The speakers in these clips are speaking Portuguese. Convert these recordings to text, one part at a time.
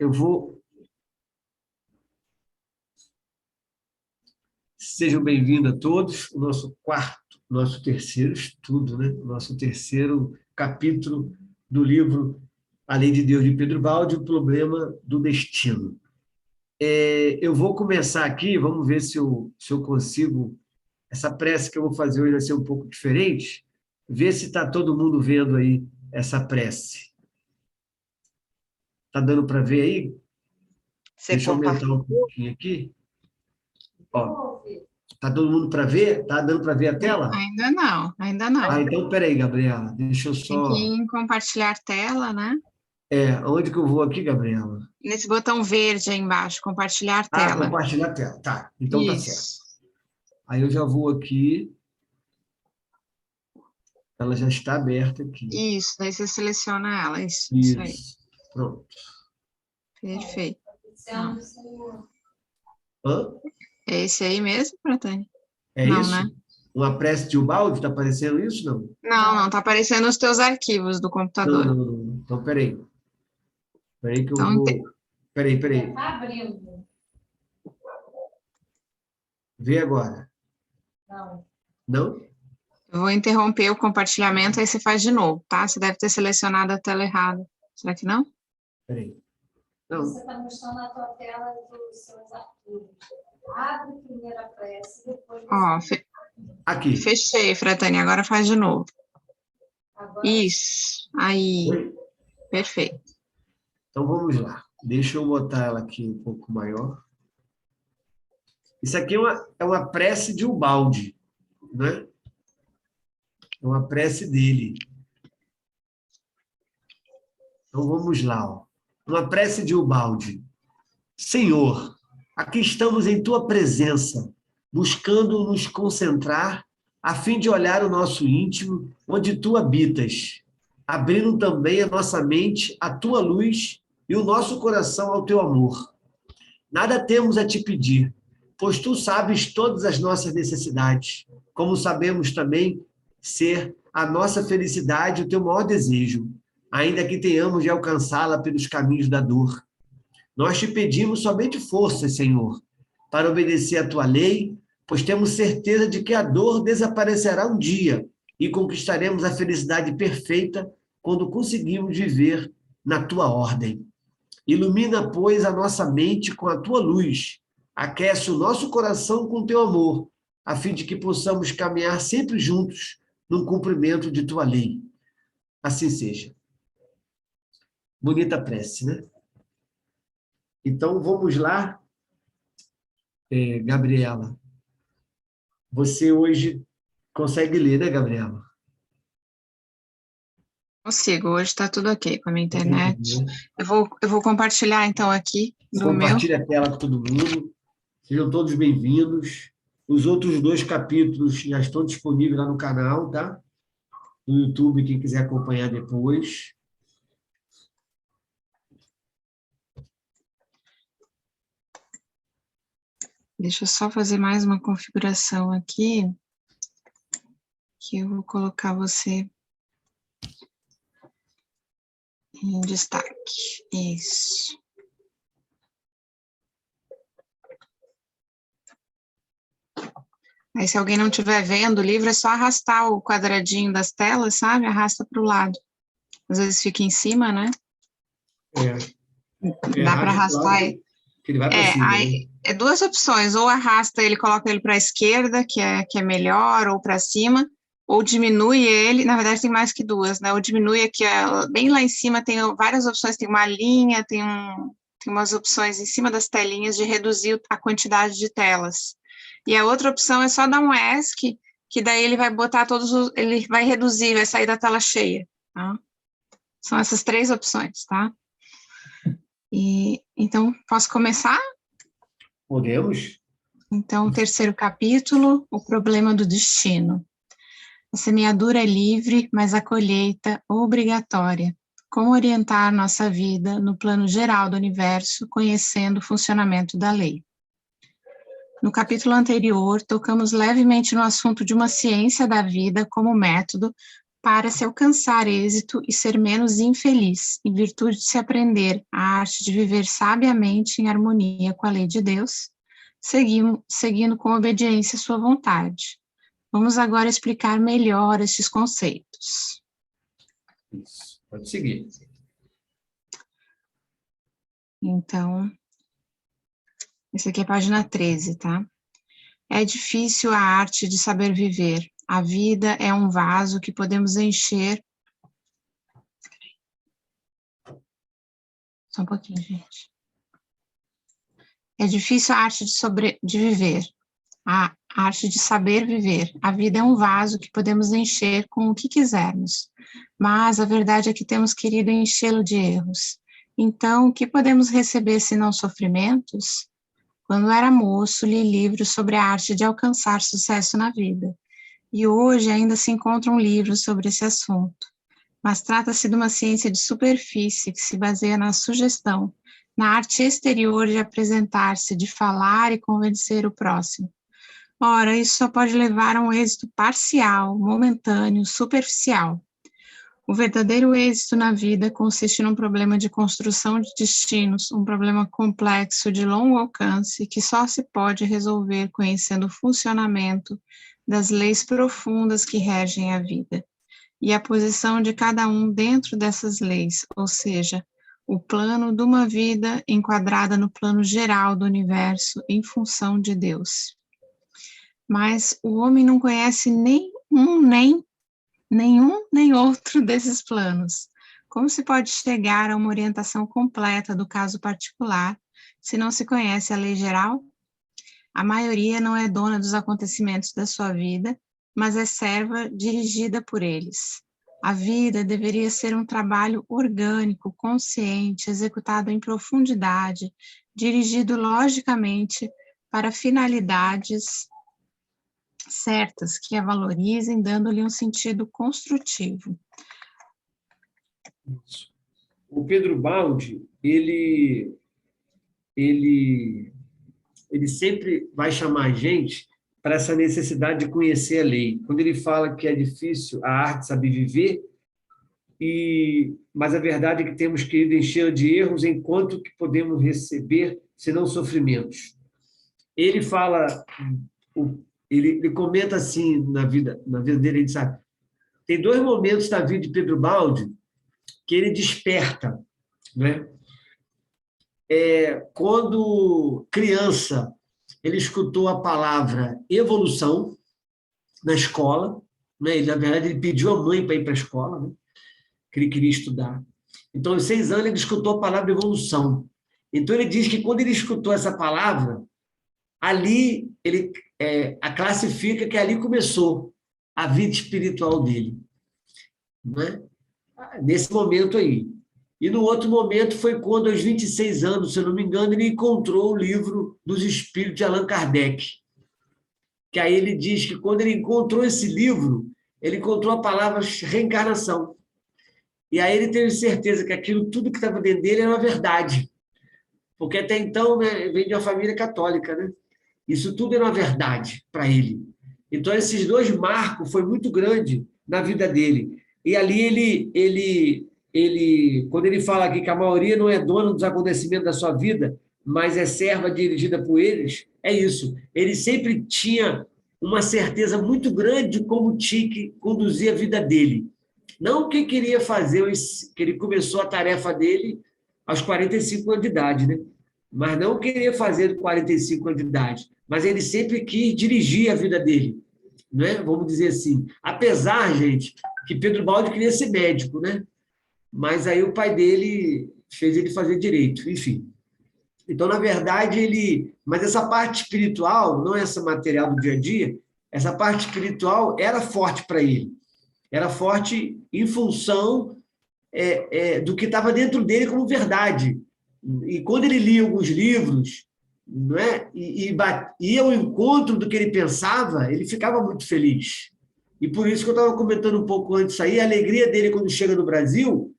eu vou... Sejam bem-vindos a todos, o nosso terceiro estudo, né? O nosso terceiro capítulo do livro A Lei de Deus, de Pedro Baldi, o problema do destino. Eu vou começar aqui, vamos ver se eu consigo... Essa prece que eu vou fazer hoje vai ser um pouco diferente, ver se está todo mundo vendo aí essa prece. Está dando para ver aí? Deixa eu aumentar um pouquinho aqui. Ó, tá todo mundo para ver? Tá dando para ver a tela? Ainda não, ainda não. Ah, então peraí, Gabriela, deixa eu Tem que ir só... em compartilhar tela, né? Onde que eu vou aqui, Gabriela? Nesse botão verde aí embaixo, compartilhar Ah, tela. compartilhar a tela. Tá, então tá certo. Isso. Aí eu já vou aqui. Ela já está aberta aqui. Isso, daí você seleciona ela, isso aí. Isso. Pronto. Perfeito. Hã? É esse aí mesmo, Pratani? É Não, isso? né? Uma prece de Ubaldi? Está aparecendo isso, não? Não, tá aparecendo os teus arquivos do Não, computador. não, não. Então, peraí. Peraí que eu Então, vou... Peraí. Tá abrindo. Vê agora. Não. Não? eu vou interromper o compartilhamento, aí você faz de novo, tá? Você deve ter selecionado a tela errada. Será que não? Peraí. Não. Você está mostrando a tua tela dos seus arquivos. Abre primeiro a prece, depois você... Ó, Aqui. fechei, Fratani, agora faz de novo. Agora... Isso, aí, Oi? perfeito. Então, vamos lá. Deixa eu botar ela aqui um pouco maior. Isso aqui é uma prece de Ubaldi, né? É uma prece dele. Então, vamos lá. Ó. Uma prece de Ubaldi. Senhor, aqui estamos em Tua presença, buscando nos concentrar, a fim de olhar o nosso íntimo, onde Tu habitas, abrindo também a nossa mente à Tua luz e o nosso coração ao Teu amor. Nada temos a Te pedir, pois Tu sabes todas as nossas necessidades, como sabemos também ser a nossa felicidade o Teu maior desejo, ainda que tenhamos de alcançá-la pelos caminhos da dor. Nós te pedimos somente forças, Senhor, para obedecer a tua lei, pois temos certeza de que a dor desaparecerá um dia e conquistaremos a felicidade perfeita quando conseguirmos viver na tua ordem. Ilumina, pois, a nossa mente com a tua luz, aquece o nosso coração com teu amor, a fim de que possamos caminhar sempre juntos no cumprimento de tua lei. Assim seja. Bonita prece, né? Então, vamos lá, Gabriela. Você hoje consegue ler, né, Gabriela? Consigo, hoje está tudo ok com a minha internet. Né? Eu vou compartilhar, então, aqui do meu. Compartilhe a tela com todo mundo. Sejam todos bem-vindos. Os outros 2 capítulos já estão disponíveis lá no canal, tá? No YouTube, quem quiser acompanhar depois. Deixa eu só fazer mais uma configuração aqui, que eu vou colocar você em destaque. Isso. Aí, se alguém não estiver vendo o livro, é só arrastar o quadradinho das telas, sabe? Arrasta para o lado. Às vezes fica em cima, né? Dá para arrastar. Que ele vai para cima, aí, é 2 opções. Ou arrasta ele, coloca ele para a esquerda, que é melhor, ou para cima, ou diminui ele. Na verdade, tem mais que 2, né? Ou diminui aqui, bem lá em cima, tem várias opções. Tem uma linha, tem umas opções em cima das telinhas de reduzir a quantidade de telas. E a outra opção é só dar um ESC, que daí ele vai botar ele vai reduzir, vai sair da tela cheia, tá? São essas 3 opções, tá? Então, posso começar? Podemos? Então, o terceiro capítulo, o problema do destino. A semeadura é livre, mas a colheita obrigatória. Como orientar nossa vida no plano geral do universo, conhecendo o funcionamento da lei. No capítulo anterior, tocamos levemente no assunto de uma ciência da vida como método para se alcançar êxito e ser menos infeliz, em virtude de se aprender a arte de viver sabiamente em harmonia com a lei de Deus, seguindo com obediência à sua vontade. Vamos agora explicar melhor estes conceitos. Isso. Pode seguir. Então, essa aqui é a página 13, tá? É difícil a arte de saber viver. A vida é um vaso que podemos encher. Só um pouquinho, gente. É difícil a arte de viver. A arte de saber viver. A vida é um vaso que podemos encher com o que quisermos. Mas a verdade é que temos querido enchê-lo de erros. Então, o que podemos receber senão sofrimentos? Quando era moço, li livros sobre a arte de alcançar sucesso na vida. E hoje ainda se encontram livros sobre esse assunto. Mas trata-se de uma ciência de superfície que se baseia na sugestão, na arte exterior de apresentar-se, de falar e convencer o próximo. Ora, isso só pode levar a um êxito parcial, momentâneo, superficial. O verdadeiro êxito na vida consiste num problema de construção de destinos, um problema complexo de longo alcance que só se pode resolver conhecendo o funcionamento das leis profundas que regem a vida e a posição de cada um dentro dessas leis, ou seja, o plano de uma vida enquadrada no plano geral do universo em função de Deus. Mas o homem não conhece nenhum nem outro desses planos. Como se pode chegar a uma orientação completa do caso particular se não se conhece a lei geral? A maioria não é dona dos acontecimentos da sua vida, mas é serva dirigida por eles. A vida deveria ser um trabalho orgânico, consciente, executado em profundidade, dirigido logicamente para finalidades certas que a valorizem, dando-lhe um sentido construtivo. O Pedro Baldi, ele sempre vai chamar a gente para essa necessidade de conhecer a lei. Quando ele fala que é difícil a arte de saber viver, mas a verdade é que temos querido encher de erros enquanto que podemos receber, senão sofrimentos. Ele fala, ele comenta assim na vida dele, ele sabe, tem 2 momentos da vida de Pedro Baldi que ele desperta, né? Quando criança, ele escutou a palavra evolução na escola, né? Na verdade, ele pediu à mãe para ir para a escola, né? Que ele queria estudar. Então, aos 6 anos, ele escutou a palavra evolução. Então, ele diz que quando ele escutou essa palavra, ali ele a classifica que ali começou a vida espiritual dele, né? Nesse momento aí. E no outro momento foi quando, aos 26 anos, se eu não me engano, ele encontrou o livro dos Espíritos de Allan Kardec. Que aí ele diz que quando ele encontrou esse livro, ele encontrou a palavra reencarnação. E aí ele teve certeza que aquilo tudo que estava dentro dele era uma verdade. Porque até então, né, vem de uma família católica, né? Isso tudo era uma verdade para ele. Então, esses 2 marcos foi muito grande na vida dele. E ali ele, quando ele fala aqui que a maioria não é dona dos acontecimentos da sua vida, mas é serva dirigida por eles, é isso. Ele sempre tinha uma certeza muito grande de como tinha que conduzir a vida dele. Não o que queria fazer, que ele começou a tarefa dele aos 45 anos de idade, né? Mas não queria fazer 45 anos de idade, mas ele sempre quis dirigir a vida dele, né? Vamos dizer assim. Apesar, gente, que Pedro Baldi queria ser médico, né? Mas aí o pai dele fez ele fazer direito, enfim. Então, na verdade, mas essa parte espiritual, não essa material do dia a dia, essa parte espiritual era forte para ele. Era forte em função do que estava dentro dele como verdade. E quando ele lia alguns livros, não é? e ia ao encontro do que ele pensava, ele ficava muito feliz. E por isso que eu estava comentando um pouco antes aí, a alegria dele quando chega no Brasil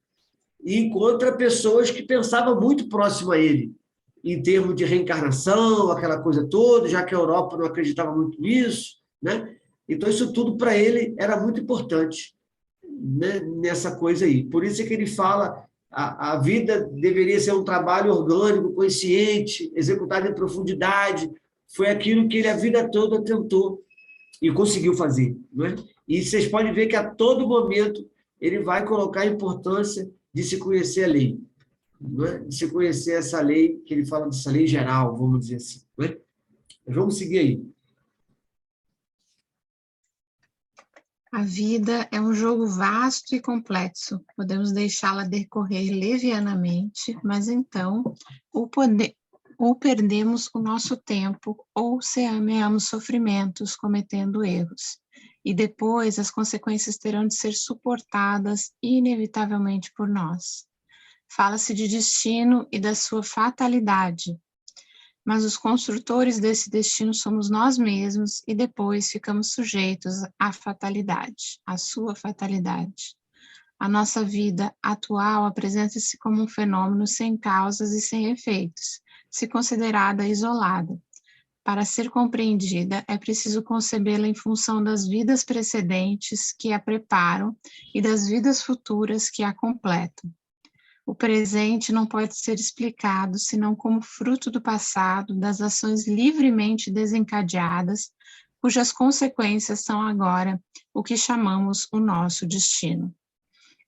e encontra pessoas que pensavam muito próximo a ele, em termos de reencarnação, aquela coisa toda, já que a Europa não acreditava muito nisso, né? Então, isso tudo para ele era muito importante. né, nessa coisa aí. Por isso é que ele fala, a vida deveria ser um trabalho orgânico, consciente, executado em profundidade. Foi aquilo que ele a vida toda tentou e conseguiu fazer. Não é? E vocês podem ver que a todo momento ele vai colocar a importância de se conhecer a lei. Não é? De se conhecer essa lei, que ele fala dessa lei geral, vamos dizer assim. Não é? Mas vamos seguir aí. A vida é um jogo vasto e complexo. Podemos deixá-la decorrer levianamente, mas então ou perdemos o nosso tempo, ou semeamos sofrimentos cometendo erros. E depois as consequências terão de ser suportadas inevitavelmente por nós. Fala-se de destino e da sua fatalidade, mas os construtores desse destino somos nós mesmos e depois ficamos sujeitos à fatalidade, à sua fatalidade. A nossa vida atual apresenta-se como um fenômeno sem causas e sem efeitos, se considerada isolada. Para ser compreendida, é preciso concebê-la em função das vidas precedentes que a preparam e das vidas futuras que a completam. O presente não pode ser explicado senão como fruto do passado, das ações livremente desencadeadas, cujas consequências são agora o que chamamos o nosso destino.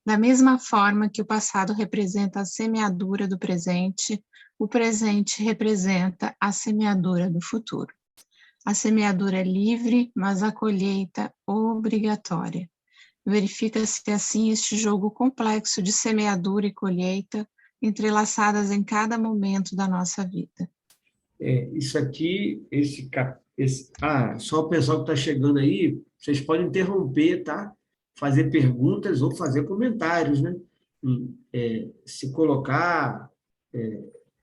Da mesma forma que o passado representa a semeadura do presente, o presente representa a semeadura do futuro. A semeadura é livre, mas a colheita obrigatória. Verifica-se assim este jogo complexo de semeadura e colheita, entrelaçadas em cada momento da nossa vida. Isso aqui, só o pessoal que está chegando aí, vocês podem interromper, tá? Fazer perguntas ou fazer comentários, né? Se colocar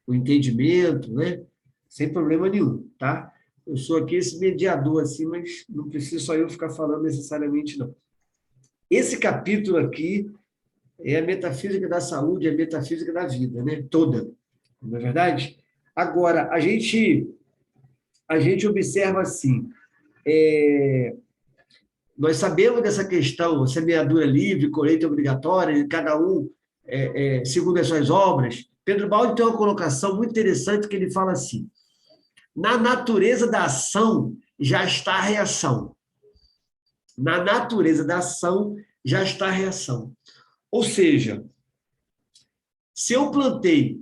o entendimento, né? Sem problema nenhum, tá? Eu sou aqui esse mediador, assim, mas não preciso só eu ficar falando necessariamente, não. Esse capítulo aqui é a metafísica da saúde, a metafísica da vida, né? Toda, não é verdade? Agora, a gente observa assim, nós sabemos dessa questão, semeadura livre, colheita obrigatória, cada um segundo as suas obras. Pedro Baldi tem uma colocação muito interessante que ele fala assim, na natureza da ação já está a reação. Na natureza da ação já está a reação. Ou seja, se eu plantei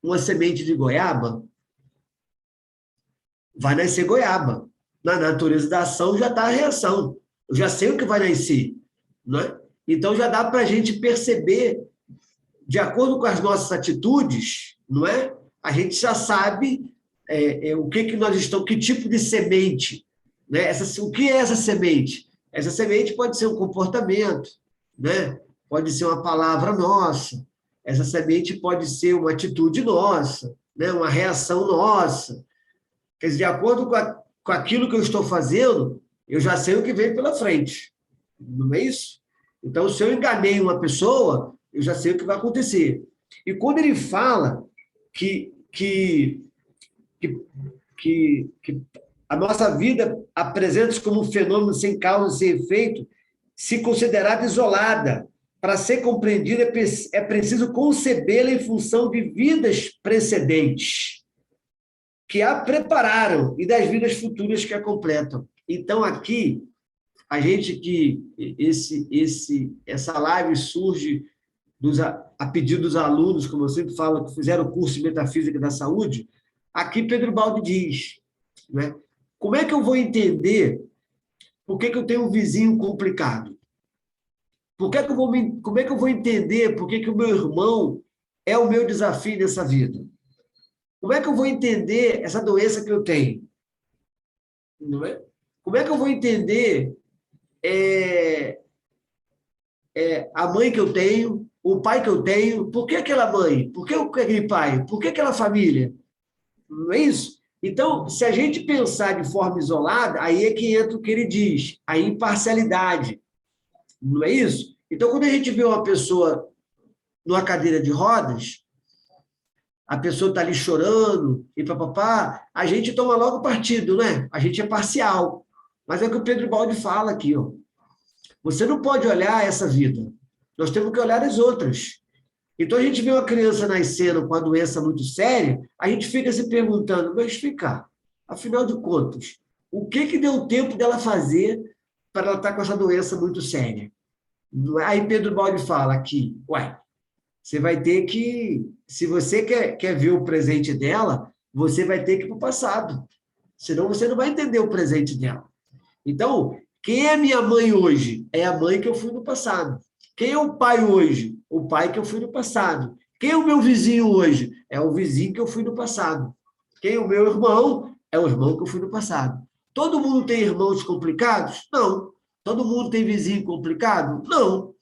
uma semente de goiaba, vai nascer goiaba. Na natureza da ação já está a reação. Eu já sei o que vai nascer. Não é? Então já dá para a gente perceber, de acordo com as nossas atitudes, não é? A gente já sabe o que nós estamos, que tipo de semente. Né? O que é essa semente? Essa semente pode ser um comportamento, né? Pode ser uma palavra nossa, essa semente pode ser uma atitude nossa, né? Uma reação nossa. Quer dizer, de acordo com aquilo que eu estou fazendo, eu já sei o que vem pela frente. Não é isso? Então, se eu enganei uma pessoa, eu já sei o que vai acontecer. E quando ele fala que a nossa vida apresenta-se como um fenômeno sem causa, sem efeito, se considerada isolada, para ser compreendida é preciso concebê-la em função de vidas precedentes, que a prepararam, e das vidas futuras que a completam. Então, aqui, a gente que essa live surge a pedido dos alunos, como eu sempre falo, que fizeram o curso de Metafísica da Saúde, aqui Pedro Baldi diz, né? Como é que eu vou entender por que eu tenho um vizinho complicado? Como é que eu vou entender por que o meu irmão é o meu desafio nessa vida? Como é que eu vou entender essa doença que eu tenho? Não é? Como é que eu vou entender a mãe que eu tenho, o pai que eu tenho? Por que aquela mãe? Por que aquele pai? Por que aquela família? Não é isso? Então, se a gente pensar de forma isolada, aí é que entra o que ele diz, a imparcialidade. Não é isso? Então, quando a gente vê uma pessoa numa cadeira de rodas, a pessoa está ali chorando, e papapá, a gente toma logo partido, né? A gente é parcial. Mas é o que o Pedro Baldi fala aqui, ó. Você não pode olhar essa vida. Nós temos que olhar as outras. Então, a gente vê uma criança nascendo com a doença muito séria, a gente fica se perguntando, mas ficar, afinal de contas, o que deu tempo dela fazer para ela estar com essa doença muito séria? Aí Pedro Baldi fala aqui, você vai ter que, se você quer ver o presente dela, você vai ter que ir para o passado. Senão você não vai entender o presente dela. Então, quem é minha mãe hoje? É a mãe que eu fui no passado. Quem é o pai hoje? O pai que eu fui no passado. Quem é o meu vizinho hoje? É o vizinho que eu fui no passado. Quem é o meu irmão? É o irmão que eu fui no passado. Todo mundo tem irmãos complicados? Não. Todo mundo tem vizinho complicado? Não.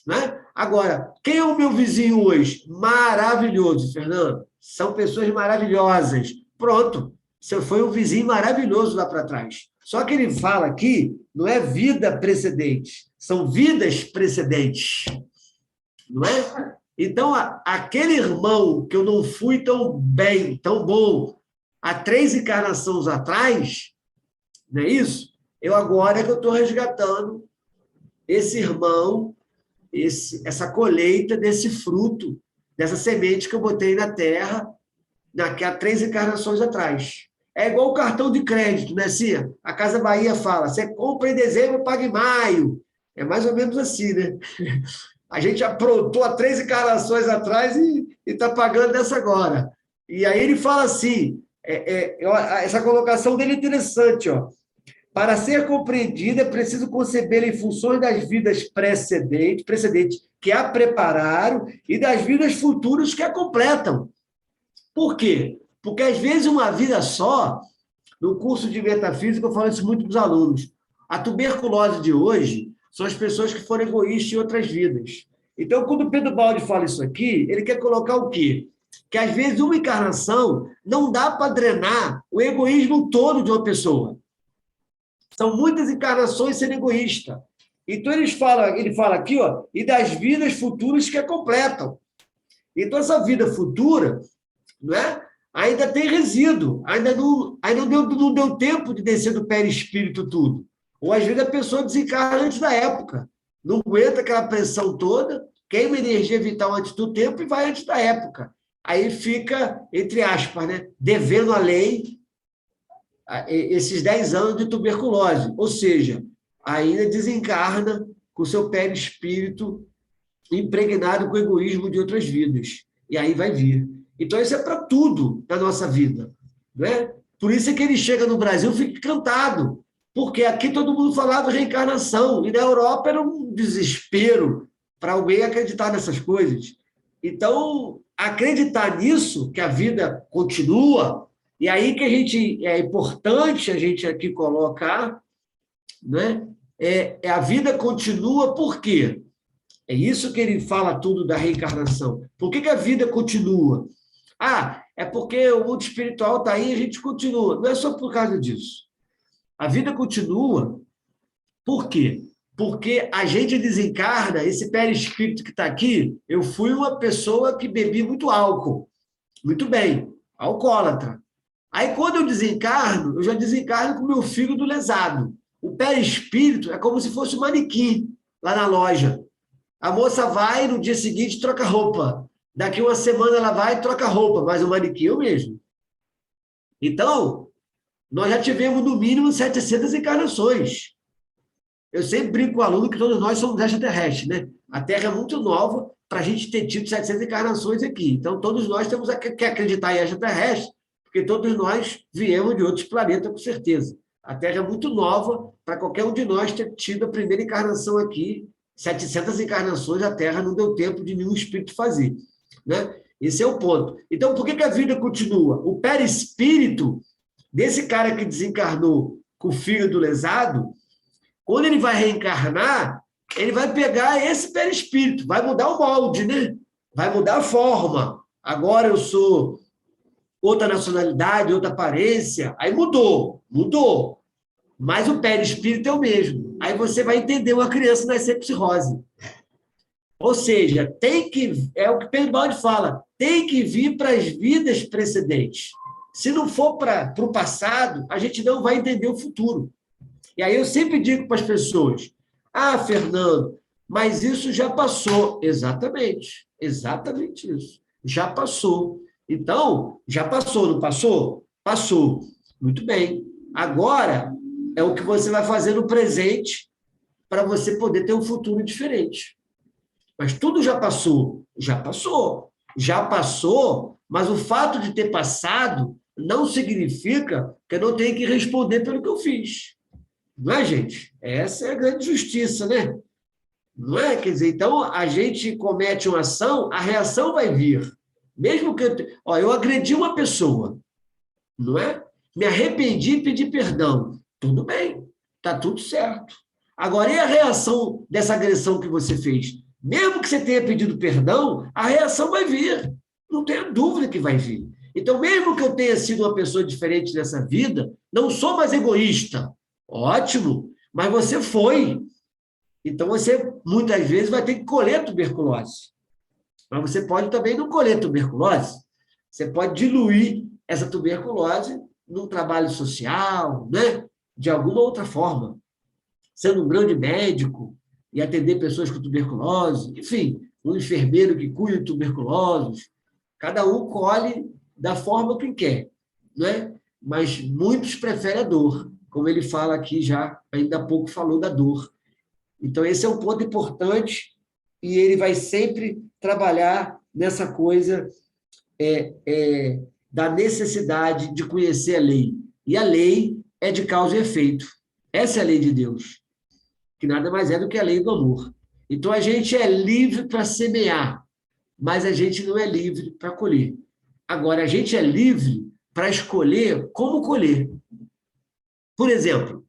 Né? Agora, quem é o meu vizinho hoje? Maravilhoso, Fernando. São pessoas maravilhosas. Pronto. Você foi um vizinho maravilhoso lá para trás. Só que ele fala aqui, não é vida precedente, são vidas precedentes. Não é? Então, aquele irmão que eu não fui tão bem, tão bom, há 3 encarnações atrás, não é isso? Eu agora é que eu estou resgatando esse irmão, essa colheita desse fruto, dessa semente que eu botei na terra há 3 encarnações atrás. É igual o cartão de crédito, né, Cia? A Casa Bahia fala, você compra em dezembro, paga em maio. É mais ou menos assim, né? A gente aprontou há 3 encarnações atrás e está pagando nessa agora. E aí ele fala assim, essa colocação dele é interessante, ó. Para ser compreendida, é preciso concebê-la em funções das vidas precedentes que a prepararam e das vidas futuras que a completam. Por quê? Porque, às vezes, uma vida só, no curso de metafísica, eu falo isso muito para os alunos, a tuberculose de hoje são as pessoas que foram egoístas em outras vidas. Então, quando o Pedro Baldi fala isso aqui, ele quer colocar o quê? Que, às vezes, uma encarnação não dá para drenar o egoísmo todo de uma pessoa. São muitas encarnações sendo egoísta. Então, ele fala aqui, ó, e das vidas futuras que a completam. Então, essa vida futura, não é? Ainda tem resíduo, ainda não deu tempo de descer do perispírito tudo. Ou, às vezes, a pessoa desencarna antes da época, não aguenta aquela pressão toda, queima energia vital antes do tempo e vai antes da época. Aí fica, entre aspas, né, devendo a lei esses 10 anos de tuberculose. Ou seja, ainda desencarna com seu perispírito impregnado com o egoísmo de outras vidas. E aí vai vir. Então, isso é para tudo na nossa vida. Né? Por isso é que ele chega no Brasil e fica encantado, porque aqui todo mundo falava reencarnação, e na Europa era um desespero para alguém acreditar nessas coisas. Então, acreditar nisso, que a vida continua, e aí que é importante a gente aqui colocar, né? A vida continua por quê? É isso que ele fala tudo da reencarnação. Por que a vida continua? É porque o mundo espiritual está aí e a gente continua. Não é só por causa disso. A vida continua por quê? Porque a gente desencarna, esse perispírito que está aqui, eu fui uma pessoa que bebi muito álcool. Muito bem, alcoólatra. Aí, quando eu desencarno, eu já desencarno com o meu fígado lesado. O perispírito é como se fosse um manequim lá na loja. A moça vai, no dia seguinte, troca roupa. Daqui uma semana ela vai e troca roupa, mas o manequim é o mesmo. Então, nós já tivemos, no mínimo, 700 encarnações. Eu sempre brinco com o aluno que todos nós somos extraterrestres, né? A Terra é muito nova para a gente ter tido 700 encarnações aqui. Então, todos nós temos que acreditar em extraterrestre, porque todos nós viemos de outros planetas, com certeza. A Terra é muito nova para qualquer um de nós ter tido a primeira encarnação aqui. 700 encarnações, a Terra não deu tempo de nenhum espírito fazer. Né? Esse é o ponto. Então, por que a vida continua? O perispírito desse cara que desencarnou com o fígado lesado, quando ele vai reencarnar, ele vai pegar esse perispírito, vai mudar o molde, né? Vai mudar a forma. Agora eu sou outra nacionalidade, outra aparência. Aí mudou. Mas o perispírito é o mesmo. Aí você vai entender uma criança nascer com cirrose. Ou seja, é o que Pedro Baldi fala, tem que vir para as vidas precedentes. Se não for para o passado, a gente não vai entender o futuro. E aí eu sempre digo para as pessoas, Ah, Fernando, mas isso já passou. Exatamente, exatamente isso. Já passou. Então, já passou, não passou? Passou. Muito bem. Agora é o que você vai fazer no presente para você poder ter um futuro diferente. Mas tudo já passou. Já passou. Já passou, mas o fato de ter passado não significa que eu não tenho que responder pelo que eu fiz. Não é, gente? Essa é a grande justiça, né? Não é? Quer dizer, então a gente comete uma ação, a reação vai vir. Mesmo que eu agredi uma pessoa, não é? Me arrependi e pedi perdão. Tudo bem, está tudo certo. Agora, e a reação dessa agressão que você fez? Mesmo que você tenha pedido perdão, a reação vai vir. Não tenha dúvida que vai vir. Então, mesmo que eu tenha sido uma pessoa diferente nessa vida, não sou mais egoísta. Ótimo, mas você foi. Então, você, muitas vezes, vai ter que colher tuberculose. Mas você pode também não colher tuberculose. Você pode diluir essa tuberculose num trabalho social, né? De alguma outra forma. Sendo um grande médico e atender pessoas com tuberculose. Enfim, um enfermeiro que cuida de tuberculosos. Cada um colhe da forma que quer, né? Mas muitos preferem a dor, como ele fala aqui já, ainda há pouco falou da dor. Então, esse é um ponto importante e ele vai sempre trabalhar nessa coisa da necessidade de conhecer a lei. E a lei é de causa e efeito. Essa é a lei de Deus, que nada mais é do que a lei do amor. Então, a gente é livre para semear, mas a gente não é livre para colher. Agora, a gente é livre para escolher como colher. Por exemplo,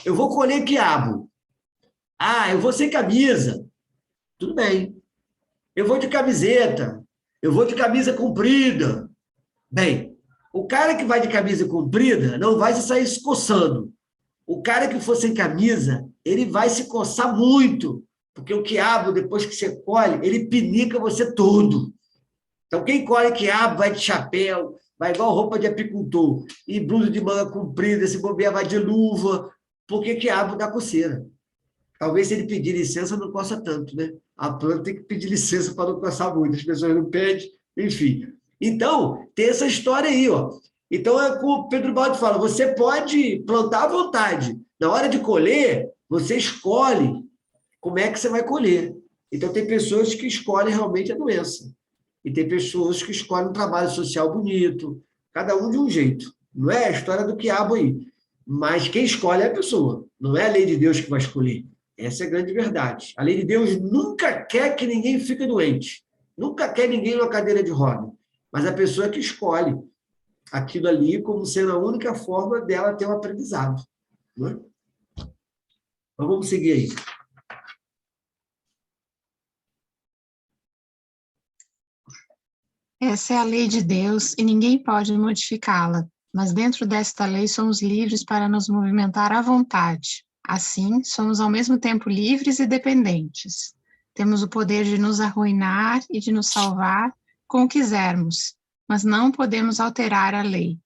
eu vou colher quiabo. Ah, eu vou sem camisa. Tudo bem. Eu vou de camiseta. Eu vou de camisa comprida. Bem, o cara que vai de camisa comprida não vai se sair se coçando. O cara que for sem camisa, ele vai se coçar muito, porque o quiabo, depois que você colhe, ele pinica você todo. Então, quem colhe quiabo vai de chapéu, vai igual roupa de apicultor, e blusa de manga comprida, se bobear vai de luva, porque quiabo dá coceira. Talvez se ele pedir licença, não coça tanto, né? A planta tem que pedir licença para não coçar muito, as pessoas não pedem, enfim. Então, tem essa história aí, ó. Então, é como o Pedro Baldi fala, você pode plantar à vontade. Na hora de colher, você escolhe como é que você vai colher. Então, tem pessoas que escolhem realmente a doença. E tem pessoas que escolhem um trabalho social bonito, cada um de um jeito. Não é a história do quiabo aí. Mas quem escolhe é a pessoa, não é a lei de Deus que vai escolher. Essa é a grande verdade. A lei de Deus nunca quer que ninguém fique doente. Nunca quer ninguém numa cadeira de roda. Mas a pessoa que escolhe aquilo ali como sendo a única forma dela ter um aprendizado. Não é? Então, vamos seguir aí. Essa é a lei de Deus e ninguém pode modificá-la, mas dentro desta lei somos livres para nos movimentar à vontade. Assim, somos ao mesmo tempo livres e dependentes. Temos o poder de nos arruinar e de nos salvar como quisermos, mas não podemos alterar a lei.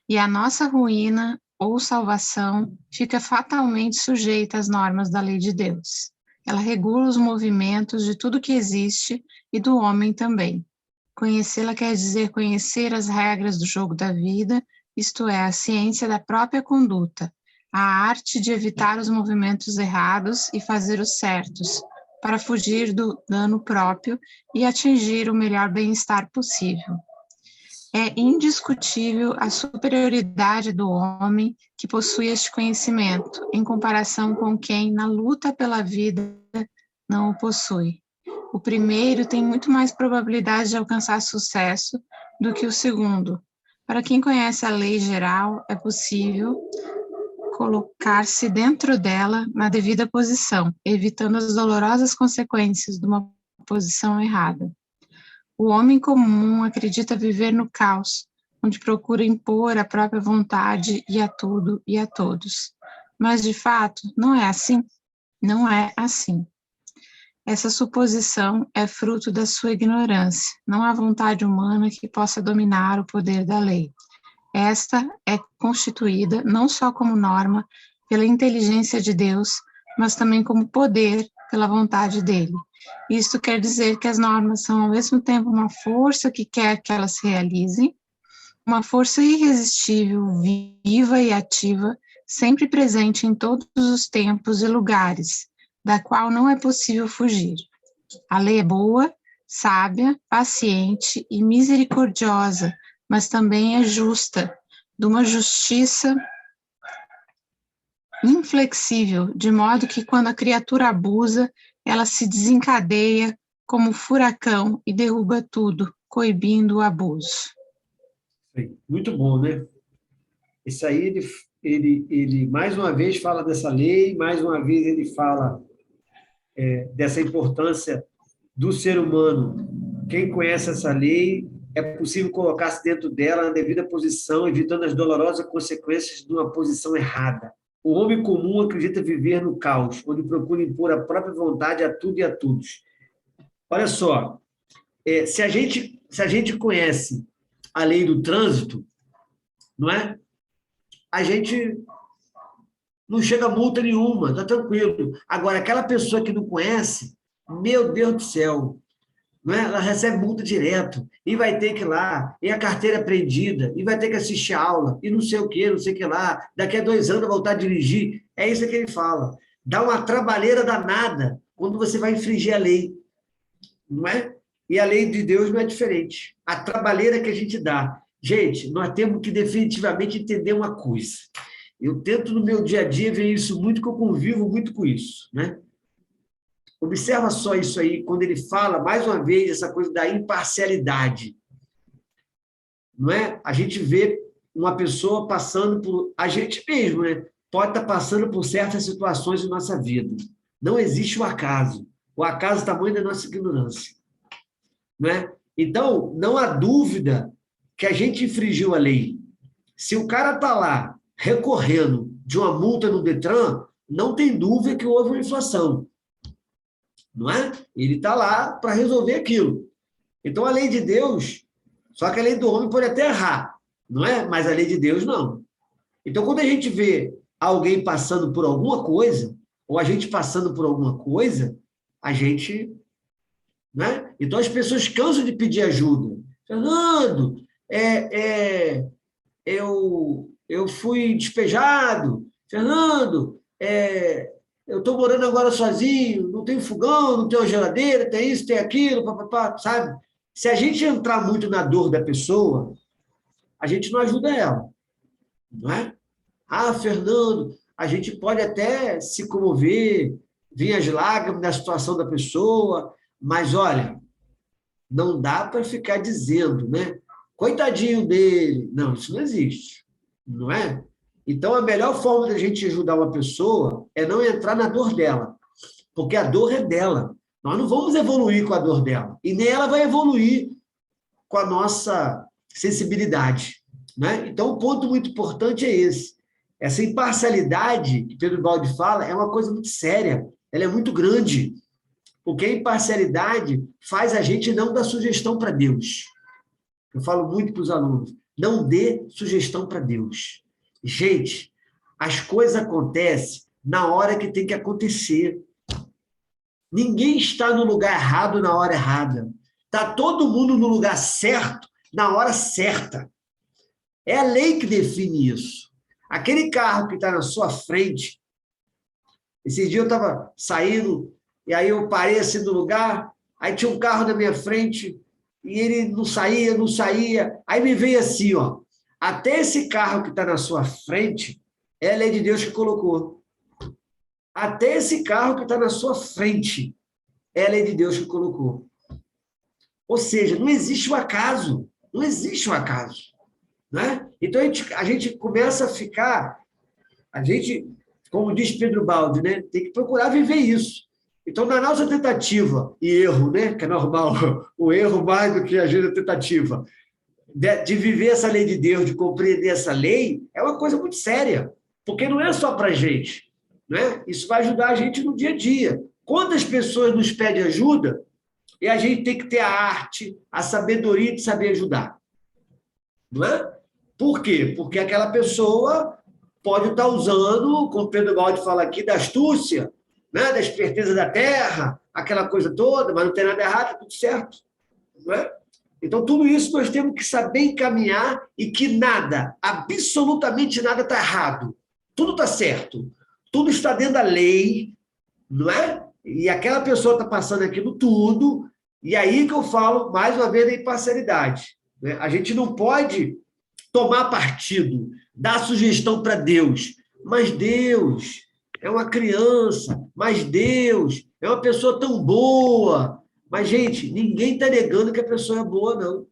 E a nossa ruína ou salvação fica fatalmente sujeita às normas da lei de Deus. Ela regula os movimentos de tudo que existe e do homem também. Conhecê-la quer dizer conhecer as regras do jogo da vida, isto é, a ciência da própria conduta, a arte de evitar os movimentos errados e fazer os certos, para fugir do dano próprio e atingir o melhor bem-estar possível. É indiscutível a superioridade do homem que possui este conhecimento, em comparação com quem, na luta pela vida, não o possui. O primeiro tem muito mais probabilidade de alcançar sucesso do que o segundo. Para quem conhece a lei geral, é possível colocar-se dentro dela na devida posição, evitando as dolorosas consequências de uma posição errada. O homem comum acredita viver no caos, onde procura impor a própria vontade e a tudo e a todos. Mas, de fato, não é assim. Não é assim. Essa suposição é fruto da sua ignorância. Não há vontade humana que possa dominar o poder da lei. Esta é constituída não só como norma pela inteligência de Deus, mas também como poder pela vontade dele. Isso quer dizer que as normas são, ao mesmo tempo, uma força que quer que elas se realizem, uma força irresistível, viva e ativa, sempre presente em todos os tempos e lugares, da qual não é possível fugir. A lei é boa, sábia, paciente e misericordiosa, mas também é justa, de uma justiça inflexível, de modo que quando a criatura abusa, ela se desencadeia como furacão e derruba tudo, coibindo o abuso. Muito bom, né? Isso aí, ele mais uma vez fala dessa lei, mais uma vez ele fala dessa importância do ser humano. Quem conhece essa lei, é possível colocar-se dentro dela na devida posição, evitando as dolorosas consequências de uma posição errada. O homem comum acredita viver no caos, onde procura impor a própria vontade a tudo e a todos. Olha só, se a gente conhece a lei do trânsito, não é? A gente não chega a multa nenhuma, está tranquilo. Agora, aquela pessoa que não conhece, meu Deus do céu, não é? Ela recebe multa direto, e vai ter que ir lá, e a carteira apreendida, e vai ter que assistir a aula, e não sei o que, não sei o que lá, daqui a 2 anos voltar a dirigir. É isso que ele fala. Dá uma trabalheira danada quando você vai infringir a lei, não é? E a lei de Deus não é diferente. A trabalheira que a gente dá. Gente, nós temos que definitivamente entender uma coisa. Eu tento no meu dia a dia ver isso muito, que eu convivo muito com isso, né? Observa só isso aí, quando ele fala, mais uma vez, essa coisa da imparcialidade. Não é? A gente vê uma pessoa passando por... A gente mesmo, né? Pode estar passando por certas situações em nossa vida. Não existe o acaso. O acaso é o tamanho da nossa ignorância. Não é? Então, não há dúvida que a gente infringiu a lei. Se o cara está lá recorrendo de uma multa no Detran, não tem dúvida que houve uma infração. Não é? Ele está lá para resolver aquilo. Então, a lei de Deus, só que a lei do homem pode até errar, não é? Mas a lei de Deus, não. Então, quando a gente vê alguém passando por alguma coisa, ou a gente passando por alguma coisa, a gente... Né? Então, as pessoas cansam de pedir ajuda. Fernando, eu fui despejado. Fernando, eu estou morando agora sozinho, não tenho fogão, não tenho geladeira, tem isso, tem aquilo, papapá, sabe? Se a gente entrar muito na dor da pessoa, a gente não ajuda ela, não é? Ah, Fernando, a gente pode até se comover, vir as lágrimas da situação da pessoa, mas, olha, não dá para ficar dizendo, né? Coitadinho dele. Não, isso não existe, não é? Então, a melhor forma de a gente ajudar uma pessoa é não entrar na dor dela, porque a dor é dela. Nós não vamos evoluir com a dor dela, e nem ela vai evoluir com a nossa sensibilidade, né? Então, o ponto muito importante é esse. Essa imparcialidade que Pedro Baldi fala é uma coisa muito séria, ela é muito grande, porque a imparcialidade faz a gente não dar sugestão para Deus. Eu falo muito para os alunos, não dê sugestão para Deus. Gente, as coisas acontecem na hora que tem que acontecer. Ninguém está no lugar errado na hora errada. Está todo mundo no lugar certo na hora certa. É a lei que define isso. Aquele carro que está na sua frente, esse dia eu estava saindo, e aí eu parei assim no lugar, aí tinha um carro na minha frente, e ele não saía, aí me veio assim, ó, até esse carro que está na sua frente, é a lei de Deus que colocou. Até esse carro que está na sua frente, é a lei de Deus que colocou. Ou seja, não existe o acaso, não existe o acaso, né? Então a gente começa a ficar, como diz Pedro Baldi, né, tem que procurar viver isso. Então, na nossa tentativa e erro, né, que é normal, o erro mais do que a tentativa, de viver essa lei de Deus, de compreender essa lei, é uma coisa muito séria, porque não é só para a gente, né? Isso vai ajudar a gente no dia a dia. Quantas pessoas nos pedem ajuda e a gente tem que ter a arte, a sabedoria de saber ajudar, não é? Por quê? Porque aquela pessoa pode estar usando, como Pedro Baldi fala aqui, da astúcia, né, da esperteza da terra, aquela coisa toda, mas não tem nada errado, tudo certo. Não é? Então, tudo isso nós temos que saber encaminhar e que nada, absolutamente nada está errado. Tudo está certo. Tudo está dentro da lei, não é? E aquela pessoa está passando aquilo tudo, e aí que eu falo, mais uma vez, da imparcialidade. Né? A gente não pode tomar partido, dar sugestão para Deus, mas Deus é uma criança, mas Deus é uma pessoa tão boa. Mas, gente, ninguém está negando que a pessoa é boa, não.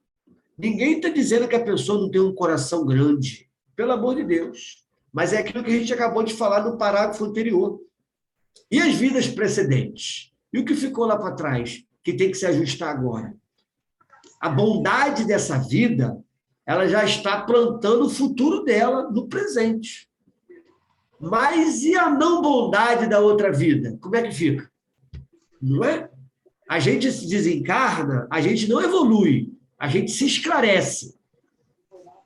Ninguém está dizendo que a pessoa não tem um coração grande, pelo amor de Deus. Mas é aquilo que a gente acabou de falar no parágrafo anterior. E as vidas precedentes? E o que ficou lá para trás, que tem que se ajustar agora? A bondade dessa vida, ela já está plantando o futuro dela no presente. Mas e a não bondade da outra vida? Como é que fica? Não é? A gente se desencarna, a gente não evolui, a gente se esclarece.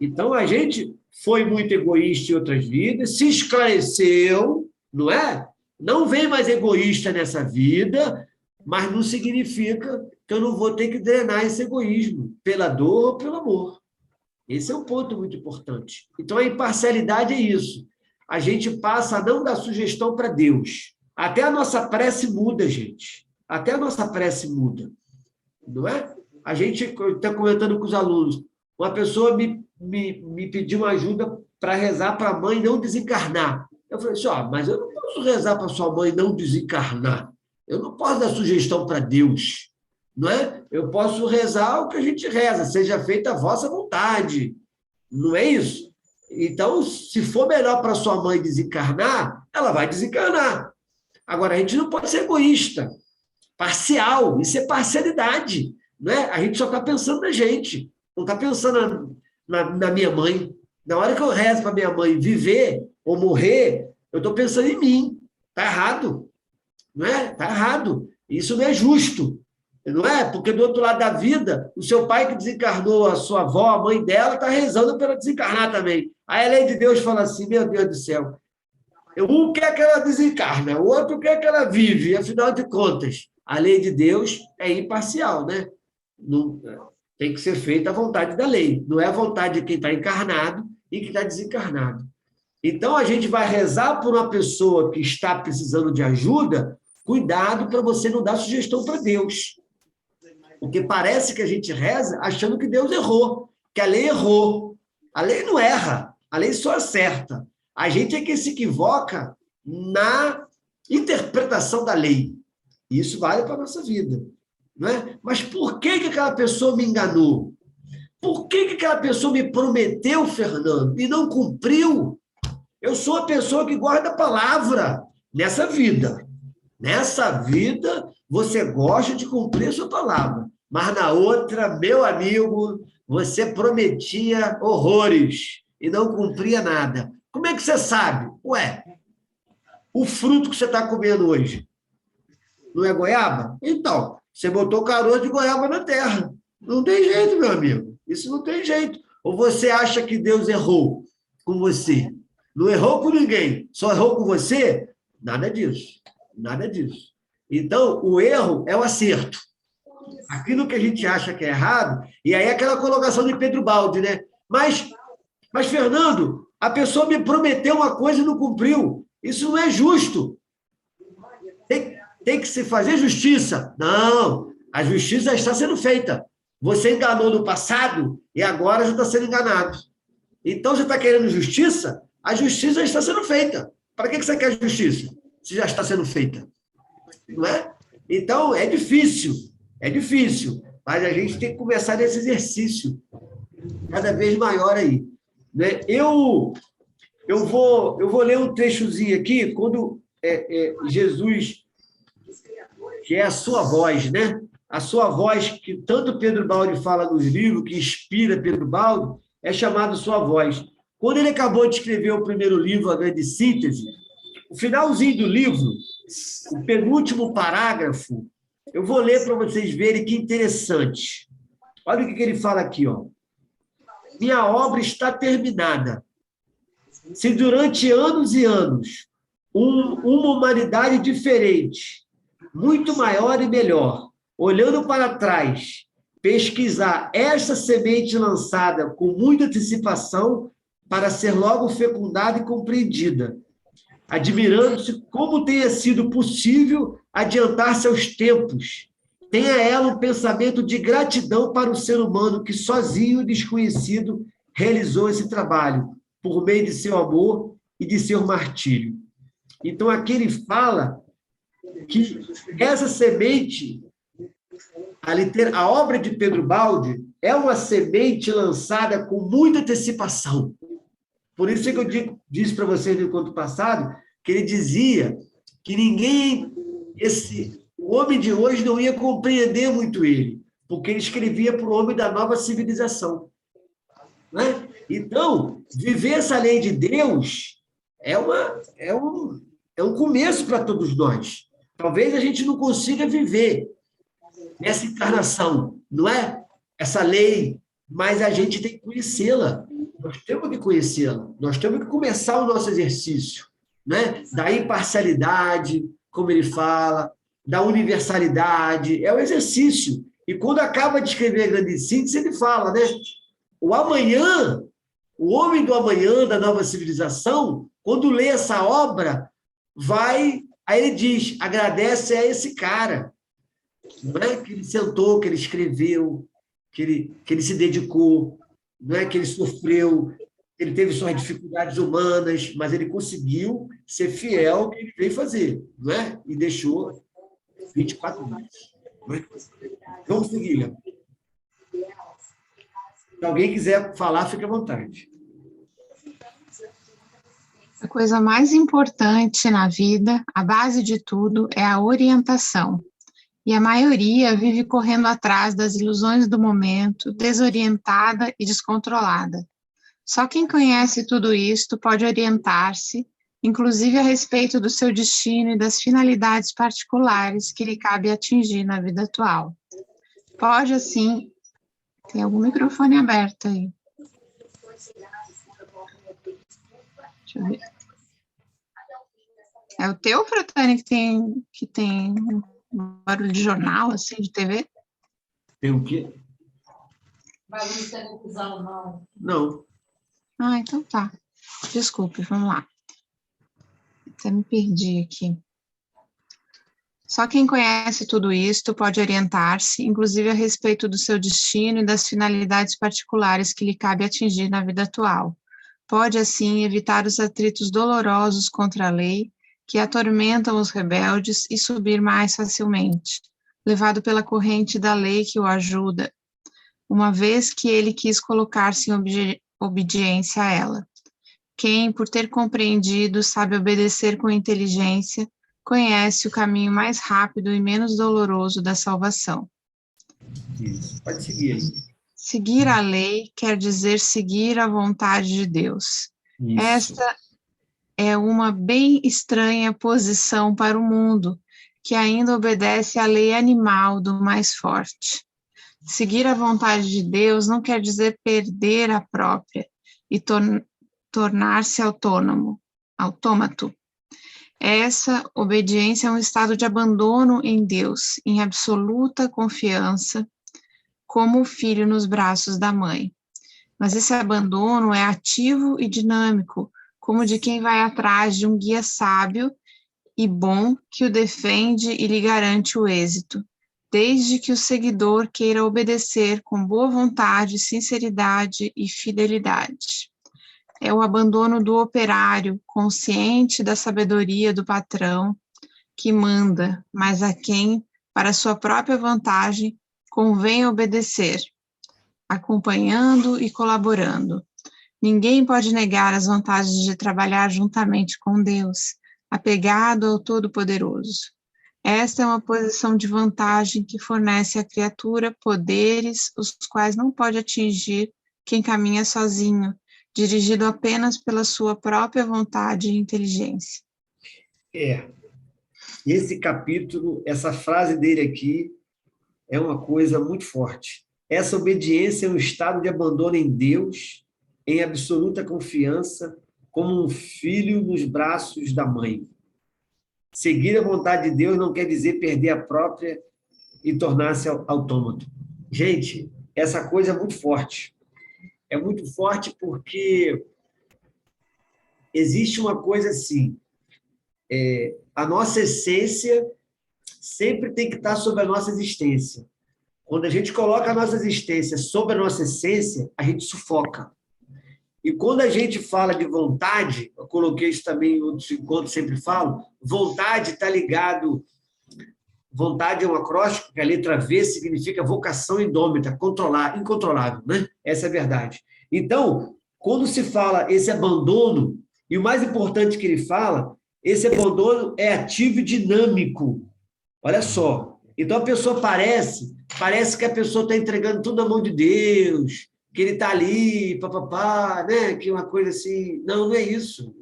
Então, a gente foi muito egoísta em outras vidas, se esclareceu, não é? Não vem mais egoísta nessa vida, mas não significa que eu não vou ter que drenar esse egoísmo, pela dor ou pelo amor. Esse é um ponto muito importante. Então, a imparcialidade é isso. A gente passa a não dar sugestão para Deus. Até a nossa prece muda, gente. Até a nossa prece muda. Não é? A gente está comentando com os alunos. Uma pessoa me pediu uma ajuda para rezar para a mãe não desencarnar. Eu falei assim, mas eu não posso rezar para sua mãe não desencarnar. Eu não posso dar sugestão para Deus. Não é? Eu posso rezar o que a gente reza, seja feita a vossa vontade. Não é isso? Então, se for melhor para sua mãe desencarnar, ela vai desencarnar. Agora, a gente não pode ser egoísta, parcial, isso é parcialidade. Não é? A gente só está pensando na gente, não está pensando na minha mãe. Na hora que eu rezo para minha mãe viver ou morrer, eu estou pensando em mim. Está errado. Não é? Está errado. Isso não é justo. Não é? Porque do outro lado da vida, o seu pai que desencarnou, a sua avó, a mãe dela, está rezando para ela desencarnar também. Aí a lei de Deus fala assim, meu Deus do céu, um quer que ela desencarna, o outro quer que ela vive. Afinal de contas, a lei de Deus é imparcial, né? Não, tem que ser feita a vontade da lei. Não é a vontade de quem está encarnado e que está desencarnado. Então, a gente vai rezar por uma pessoa que está precisando de ajuda, cuidado para você não dar sugestão para Deus. Porque parece que a gente reza achando que Deus errou, que a lei errou. A lei não erra, a lei só acerta. A gente é que se equivoca na interpretação da lei. E isso vale para a nossa vida. Não é? Mas por que aquela pessoa me enganou? Por que aquela pessoa me prometeu, Fernando, e não cumpriu? Eu sou a pessoa que guarda a palavra nessa vida. Nessa vida, você gosta de cumprir a sua palavra. Mas na outra, meu amigo, você prometia horrores e não cumpria nada. Como é que você sabe? Ué, o fruto que você está comendo hoje não é goiaba? Então, você botou caroço de goiaba na terra. Não tem jeito, meu amigo. Isso não tem jeito. Ou você acha que Deus errou com você? Não errou com ninguém, só errou com você? Nada disso. Nada disso. Então, o erro é o acerto. Aquilo que a gente acha que é errado, e aí aquela colocação de Pedro Baldi, né? Mas, Fernando, a pessoa me prometeu uma coisa e não cumpriu. Isso não é justo. Tem que se fazer justiça. Não, a justiça está sendo feita. Você enganou no passado e agora já está sendo enganado. Então, você está querendo justiça? A justiça está sendo feita. Para que você quer justiça? Se já está sendo feita. Não é? Então, é difícil, mas a gente tem que começar nesse exercício cada vez maior aí. Né? Eu vou ler um trechozinho aqui, quando Jesus, que é a sua voz, né? A sua voz, que tanto Pedro Baldi fala nos livros, que inspira Pedro Baldi, é chamado Sua Voz. Quando ele acabou de escrever o primeiro livro, A Grande Síntese, o finalzinho do livro, o penúltimo parágrafo, eu vou ler para vocês verem que interessante. Olha o que ele fala aqui, ó. Minha obra está terminada. Se durante anos e anos uma humanidade diferente, muito maior e melhor. Olhando para trás, pesquisar essa semente lançada com muita antecipação para ser logo fecundada e compreendida, admirando-se como tenha sido possível adiantar-se aos tempos. Tenha ela um pensamento de gratidão para o ser humano que, sozinho e desconhecido, realizou esse trabalho, por meio de seu amor e de seu martírio. Então, aqui ele fala que essa semente, a obra de Pedro Baldi, é uma semente lançada com muita antecipação. Por isso que eu disse para vocês no encontro passado, que ele dizia que o homem de hoje não ia compreender muito ele, porque ele escrevia para o homem da nova civilização. Né? Então, viver essa lei de Deus é um começo para todos nós. Talvez a gente não consiga viver nessa encarnação, não é? Essa lei, mas a gente tem que conhecê-la. Nós temos que conhecê-la. Nós temos que começar o nosso exercício, né? Da imparcialidade, como ele fala, da universalidade. É o exercício. E quando acaba de escrever a grande síntese, ele fala, né? O amanhã, o homem do amanhã, da nova civilização, quando lê essa obra, aí ele diz, agradece a esse cara, não é? Que ele sentou, que ele escreveu, que ele se dedicou, não é? Que ele sofreu, ele teve suas dificuldades humanas, mas ele conseguiu ser fiel ao que ele veio fazer, não é? E deixou 24 anos. Vamos seguir. Se alguém quiser falar, fique à vontade. A coisa mais importante na vida, a base de tudo, é a orientação. E a maioria vive correndo atrás das ilusões do momento, desorientada e descontrolada. Só quem conhece tudo isto pode orientar-se, inclusive a respeito do seu destino e das finalidades particulares que lhe cabe atingir na vida atual. Pode, assim... Tem algum microfone aberto aí. Deixa eu ver. É o teu, Fratani, que tem barulho de jornal, assim, de TV? Tem o quê? Barulho de televisão, não. Não. Ah, então tá. Desculpe, vamos lá. Até me perdi aqui. Só quem conhece tudo isto pode orientar-se, inclusive a respeito do seu destino e das finalidades particulares que lhe cabe atingir na vida atual. Pode, assim, evitar os atritos dolorosos contra a lei, que atormentam os rebeldes, e subir mais facilmente, levado pela corrente da lei que o ajuda, uma vez que ele quis colocar-se em obediência a ela. Quem, por ter compreendido, sabe obedecer com inteligência, conhece o caminho mais rápido e menos doloroso da salvação. Isso. Pode seguir aí. Seguir a lei quer dizer seguir a vontade de Deus. Isso. Esta é uma bem estranha posição para o mundo, que ainda obedece à lei animal do mais forte. Seguir a vontade de Deus não quer dizer perder a própria e tornar-se autômato. Essa obediência é um estado de abandono em Deus, em absoluta confiança, como o filho nos braços da mãe. Mas esse abandono é ativo e dinâmico, como de quem vai atrás de um guia sábio e bom que o defende e lhe garante o êxito, desde que o seguidor queira obedecer com boa vontade, sinceridade e fidelidade. É o abandono do operário, consciente da sabedoria do patrão, que manda, mas a quem, para sua própria vantagem, convém obedecer, acompanhando e colaborando. Ninguém pode negar as vantagens de trabalhar juntamente com Deus, apegado ao Todo-Poderoso. Esta é uma posição de vantagem que fornece à criatura poderes os quais não pode atingir quem caminha sozinho, dirigido apenas pela sua própria vontade e inteligência. Esse capítulo, essa frase dele aqui, é uma coisa muito forte. Essa obediência é um estado de abandono em Deus, em absoluta confiança, como um filho nos braços da mãe. Seguir a vontade de Deus não quer dizer perder a própria e tornar-se autômato. Gente, essa coisa é muito forte. É muito forte porque existe uma coisa assim, a nossa essência sempre tem que estar sobre a nossa existência. Quando a gente coloca a nossa existência sobre a nossa essência, a gente sufoca. E quando a gente fala de vontade, eu coloquei isso também em outros encontros, sempre falo, vontade está ligado. Vontade é um acróstico, que a letra V significa vocação indômita, controlar, incontrolável, né? Essa é a verdade. Então, quando se fala esse abandono, e o mais importante que ele fala, esse abandono é ativo e dinâmico. Olha só. Então, a pessoa parece que a pessoa está entregando tudo na mão de Deus, que ele está ali, papapá, né? Que uma coisa assim. Não, não é isso.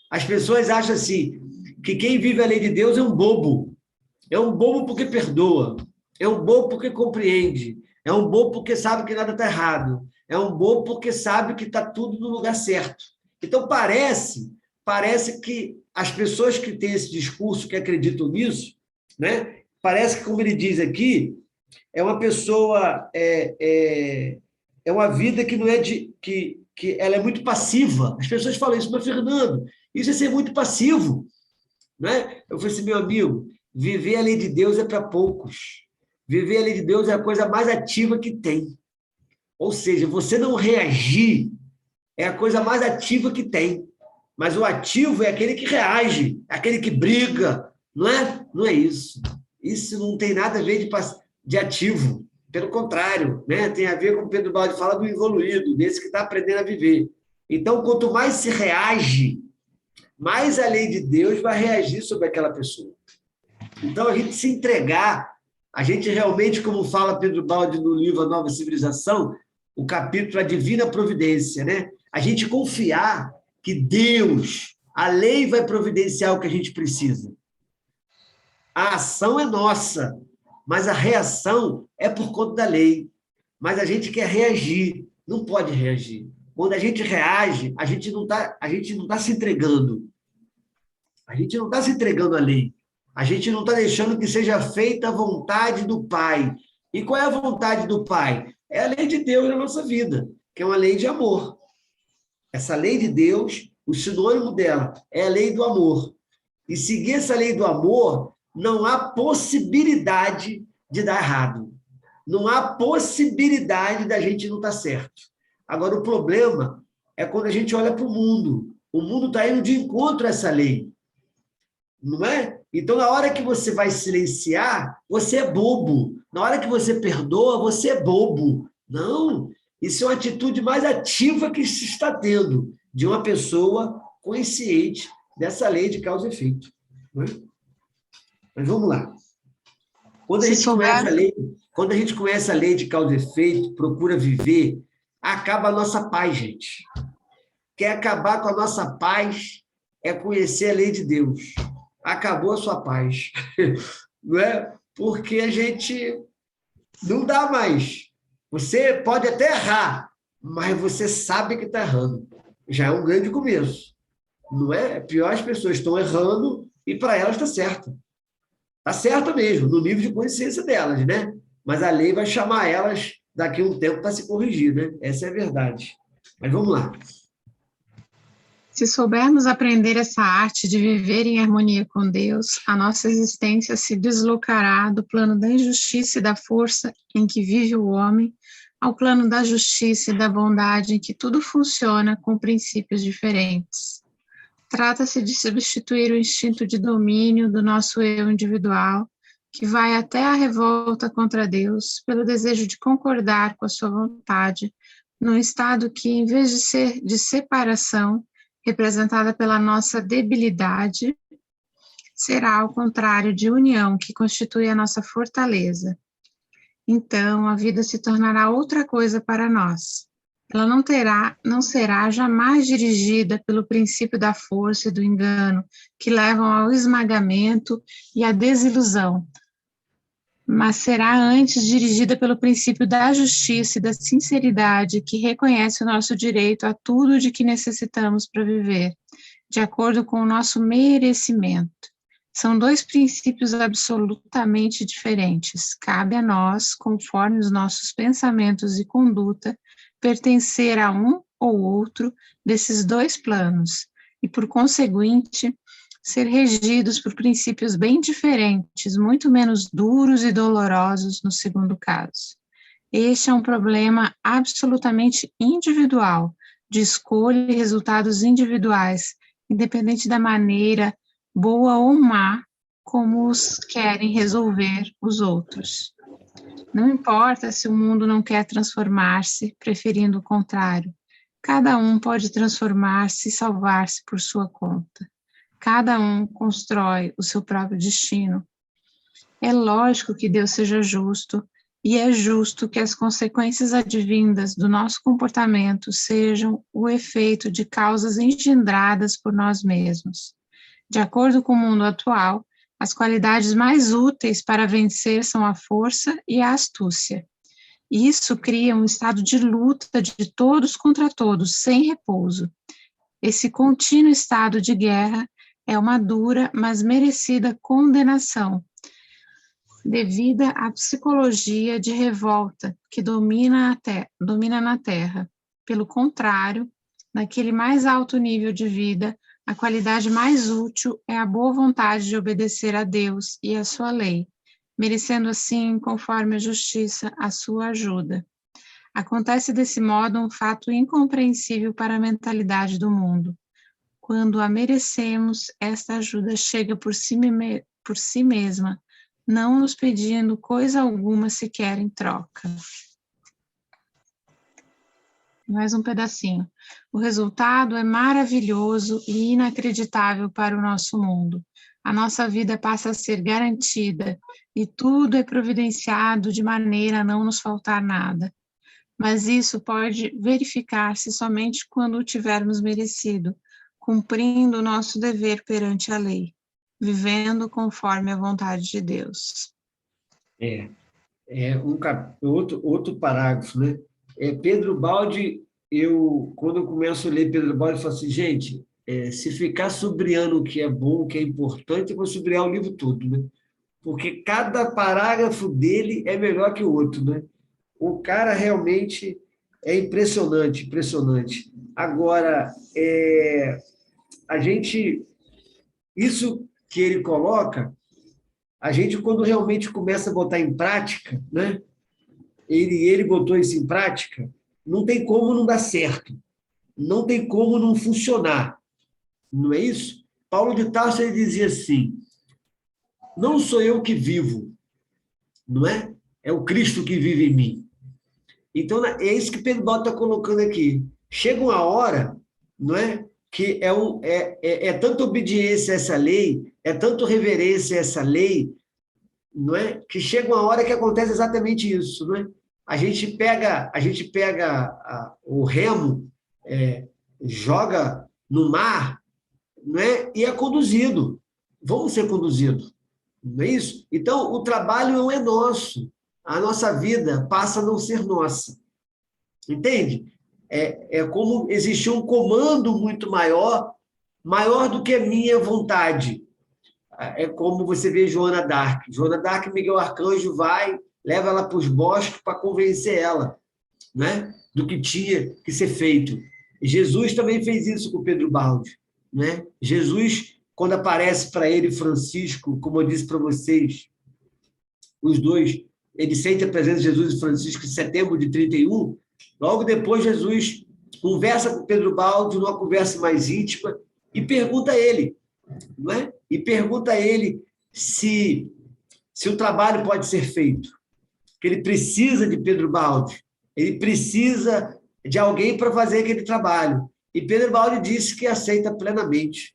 As pessoas acham assim, que quem vive a lei de Deus é um bobo. É um bobo porque perdoa. É um bobo porque compreende. É um bobo porque sabe que nada está errado. É um bobo porque sabe que está tudo no lugar certo. Então, parece que as pessoas que têm esse discurso, que acreditam nisso, né? Parece que, como ele diz aqui, é uma pessoa, é uma vida que não é que ela é muito passiva. As pessoas falam isso, mas, Fernando, isso é ser muito passivo, né? Eu falei assim, meu amigo, viver a lei de Deus é para poucos. Viver a lei de Deus é a coisa mais ativa que tem. Ou seja, você não reagir é a coisa mais ativa que tem. Mas o ativo é aquele que reage, aquele que briga, não é? Não é isso. Isso não tem nada a ver de ativo. Pelo contrário, né? Tem a ver, como Pedro Baldi fala, do evoluído, desse que está aprendendo a viver. Então, quanto mais se reage, mais a lei de Deus vai reagir sobre aquela pessoa. Então, a gente se entregar, a gente realmente, como fala Pedro Baldi no livro A Nova Civilização, o capítulo A Divina Providência, né? A gente confiar que Deus, a lei vai providenciar o que a gente precisa. A ação é nossa, mas a reação é por conta da lei. Mas a gente quer reagir, não pode reagir. Quando a gente reage, a gente não tá se entregando. A gente não está se entregando à lei. A gente não está deixando que seja feita a vontade do Pai. E qual é a vontade do Pai? É a lei de Deus na nossa vida, que é uma lei de amor. Essa lei de Deus, o sinônimo dela é a lei do amor. E seguir essa lei do amor, não há possibilidade de dar errado. Não há possibilidade da gente não estar certo. Agora, o problema é quando a gente olha para o mundo. O mundo está indo de encontro a essa lei. Não é? Então, na hora que você vai silenciar, você é bobo. Na hora que você perdoa, você é bobo. Não, isso é uma atitude mais ativa que se está tendo de uma pessoa consciente dessa lei de causa e efeito. Não é? Mas vamos lá. Quando a gente conhece a lei de causa e efeito, procura viver, acaba a nossa paz, gente. Quer acabar com a nossa paz é conhecer a lei de Deus. Acabou a sua paz. Não é? Porque a gente não dá mais. Você pode até errar, mas você sabe que está errando. Já é um grande começo. Não é? Pior, as pessoas estão errando e para elas está certo. Está certo mesmo, no nível de consciência delas, né? Mas a lei vai chamar elas daqui a um tempo para se corrigir, né? Essa é a verdade. Mas vamos lá. Se soubermos aprender essa arte de viver em harmonia com Deus, a nossa existência se deslocará do plano da injustiça e da força em que vive o homem ao plano da justiça e da bondade em que tudo funciona com princípios diferentes. Trata-se de substituir o instinto de domínio do nosso eu individual, que vai até a revolta contra Deus, pelo desejo de concordar com a sua vontade, num estado que, em vez de ser de separação, representada pela nossa debilidade, será ao contrário de união, que constitui a nossa fortaleza. Então, a vida se tornará outra coisa para nós. Ela não será jamais dirigida pelo princípio da força e do engano, que levam ao esmagamento e à desilusão, mas será antes dirigida pelo princípio da justiça e da sinceridade, que reconhece o nosso direito a tudo de que necessitamos para viver, de acordo com o nosso merecimento. São dois princípios absolutamente diferentes. Cabe a nós, conforme os nossos pensamentos e conduta, pertencer a um ou outro desses dois planos e, por conseguinte, ser regidos por princípios bem diferentes, muito menos duros e dolorosos no segundo caso. Este é um problema absolutamente individual, de escolha e resultados individuais, independente da maneira, boa ou má, como os querem resolver os outros. Não importa se o mundo não quer transformar-se, preferindo o contrário. Cada um pode transformar-se e salvar-se por sua conta. Cada um constrói o seu próprio destino. É lógico que Deus seja justo, e é justo que as consequências advindas do nosso comportamento sejam o efeito de causas engendradas por nós mesmos. De acordo com o mundo atual, as qualidades mais úteis para vencer são a força e a astúcia. Isso cria um estado de luta de todos contra todos, sem repouso. Esse contínuo estado de guerra é uma dura, mas merecida condenação, devida à psicologia de revolta que domina na Terra. Pelo contrário, naquele mais alto nível de vida, a qualidade mais útil é a boa vontade de obedecer a Deus e a sua lei, merecendo assim, conforme a justiça, a sua ajuda. Acontece desse modo um fato incompreensível para a mentalidade do mundo. Quando a merecemos, esta ajuda chega por si mesma, não nos pedindo coisa alguma sequer em troca. Mais um pedacinho. O resultado é maravilhoso e inacreditável para o nosso mundo. A nossa vida passa a ser garantida e tudo é providenciado de maneira a não nos faltar nada. Mas isso pode verificar-se somente quando o tivermos merecido, cumprindo o nosso dever perante a lei, vivendo conforme a vontade de Deus. Outro parágrafo, né? Pedro Baldi, quando eu começo a ler Pedro Baldi, eu falo assim, gente, se ficar sublinhando o que é bom, o que é importante, eu vou sublinhar o livro todo, né? Porque cada parágrafo dele é melhor que o outro, né? O cara realmente é impressionante, impressionante. Agora, isso que ele coloca, a gente, quando realmente começa a botar em prática, né? Ele botou isso em prática, não tem como não dar certo, não tem como não funcionar, não é isso? Paulo de Tarso, ele dizia assim, não sou eu que vivo, não é? É o Cristo que vive em mim. Então, é isso que Pedro Baldi está colocando aqui. Chega uma hora, não é? Que é tanta obediência a essa lei, é tanto reverência a essa lei, não é? Que chega uma hora que acontece exatamente isso, não é? A gente pega o remo, joga no mar, não é? E é conduzido. Vamos ser conduzidos, não é isso? Então, o trabalho não é nosso. A nossa vida passa a não ser nossa. Entende? É como existir um comando muito maior do que a minha vontade. É como você vê Joana d'Arc. Joana d'Arc, Miguel Arcanjo vai, leva ela para os bosques para convencer ela, né, do que tinha que ser feito. E Jesus também fez isso com Pedro Baldi, né? Jesus, quando aparece para ele Francisco, como eu disse para vocês, os dois, ele sente a presença de Jesus e Francisco em setembro de 31, logo depois Jesus conversa com Pedro Baldi, numa conversa mais íntima, e pergunta a ele, não é? E pergunta a ele se o trabalho pode ser feito, que ele precisa de Pedro Baldi, ele precisa de alguém para fazer aquele trabalho. E Pedro Baldi disse que aceita plenamente.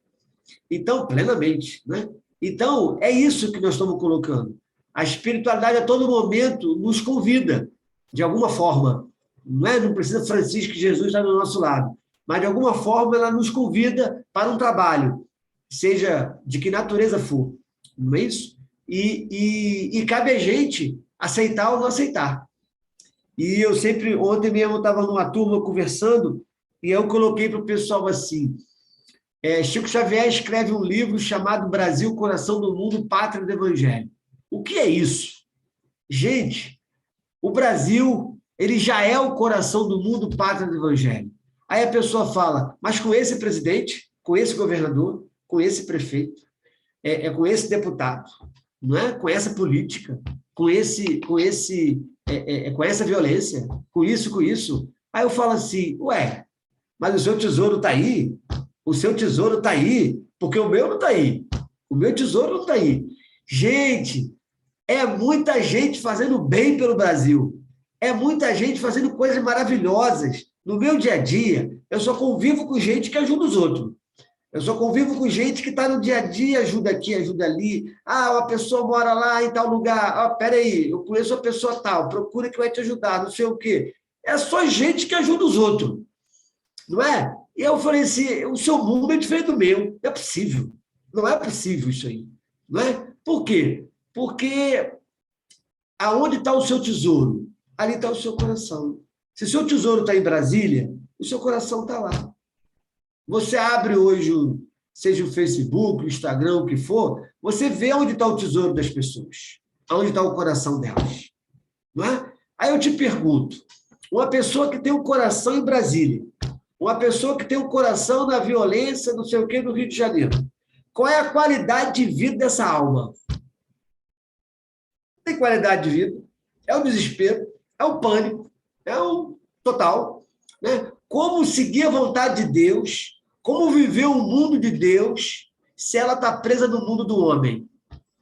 Então, plenamente, né? Então, é isso que nós estamos colocando. A espiritualidade, a todo momento, nos convida, de alguma forma. Não é? Não precisa Francisco e Jesus estar do nosso lado, mas, de alguma forma, ela nos convida para um trabalho, seja de que natureza for. Não é isso? E cabe a gente aceitar ou não aceitar. E eu sempre, ontem mesmo, eu estava numa turma conversando, e eu coloquei para o pessoal assim, Chico Xavier escreve um livro chamado Brasil, Coração do Mundo, Pátria do Evangelho. O que é isso? Gente, o Brasil, ele já é o coração do mundo, pátria do Evangelho. Aí a pessoa fala, mas com esse presidente, com esse governador, com esse prefeito, com esse deputado, não é? Com essa política, com essa violência, com isso. Aí eu falo assim, ué, mas o seu tesouro está aí? O seu tesouro está aí? Porque o meu não está aí. O meu tesouro não está aí. Gente, é muita gente fazendo bem pelo Brasil. É muita gente fazendo coisas maravilhosas. No meu dia a dia, eu só convivo com gente que ajuda os outros. Eu só convivo com gente que está no dia a dia, ajuda aqui, ajuda ali. Ah, uma pessoa mora lá em tal lugar. Ah, peraí, eu conheço uma pessoa tal, procura que vai te ajudar, não sei o quê. É só gente que ajuda os outros, não é? E eu falei assim, o seu mundo é diferente do meu. Não é possível. Não é possível isso aí. Não é? Por quê? Porque aonde está o seu tesouro? Ali está o seu coração. Se o seu tesouro está em Brasília, o seu coração está lá. Você abre hoje, seja o Facebook, o Instagram, o que for, você vê onde está o tesouro das pessoas, onde está o coração delas. Não é? Aí eu te pergunto, uma pessoa que tem um coração em Brasília, uma pessoa que tem um coração na violência, não sei o quê, no Rio de Janeiro, qual é a qualidade de vida dessa alma? Não tem qualidade de vida, é o desespero, é o pânico, é o total. Né? Como seguir a vontade de Deus, como viver o mundo de Deus, se ela está presa no mundo do homem?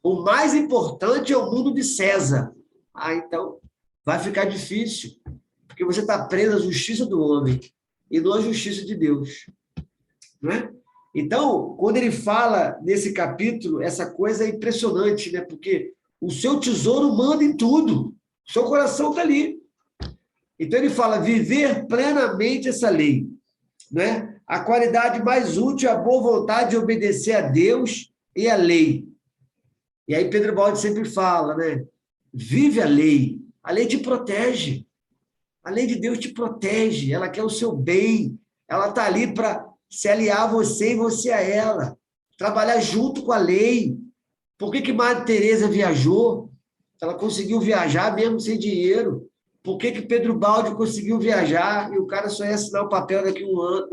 O mais importante é o mundo de César. Ah, então vai ficar difícil, porque você está preso à justiça do homem e não à justiça de Deus. Né? Então, quando ele fala nesse capítulo, essa coisa é impressionante, né? Porque o seu tesouro manda em tudo, o seu coração está ali. Então, ele fala, viver plenamente essa lei. Né? A qualidade mais útil é a boa vontade de obedecer a Deus e a lei. E aí Pedro Baldi sempre fala, né? Vive a lei te protege. A lei de Deus te protege, ela quer o seu bem, ela está ali para se aliar a você e você a ela, trabalhar junto com a lei. Por que Madre Teresa viajou? Ela conseguiu viajar mesmo sem dinheiro. Por que Pedro Baldi conseguiu viajar e o cara só ia assinar o papel daqui um ano,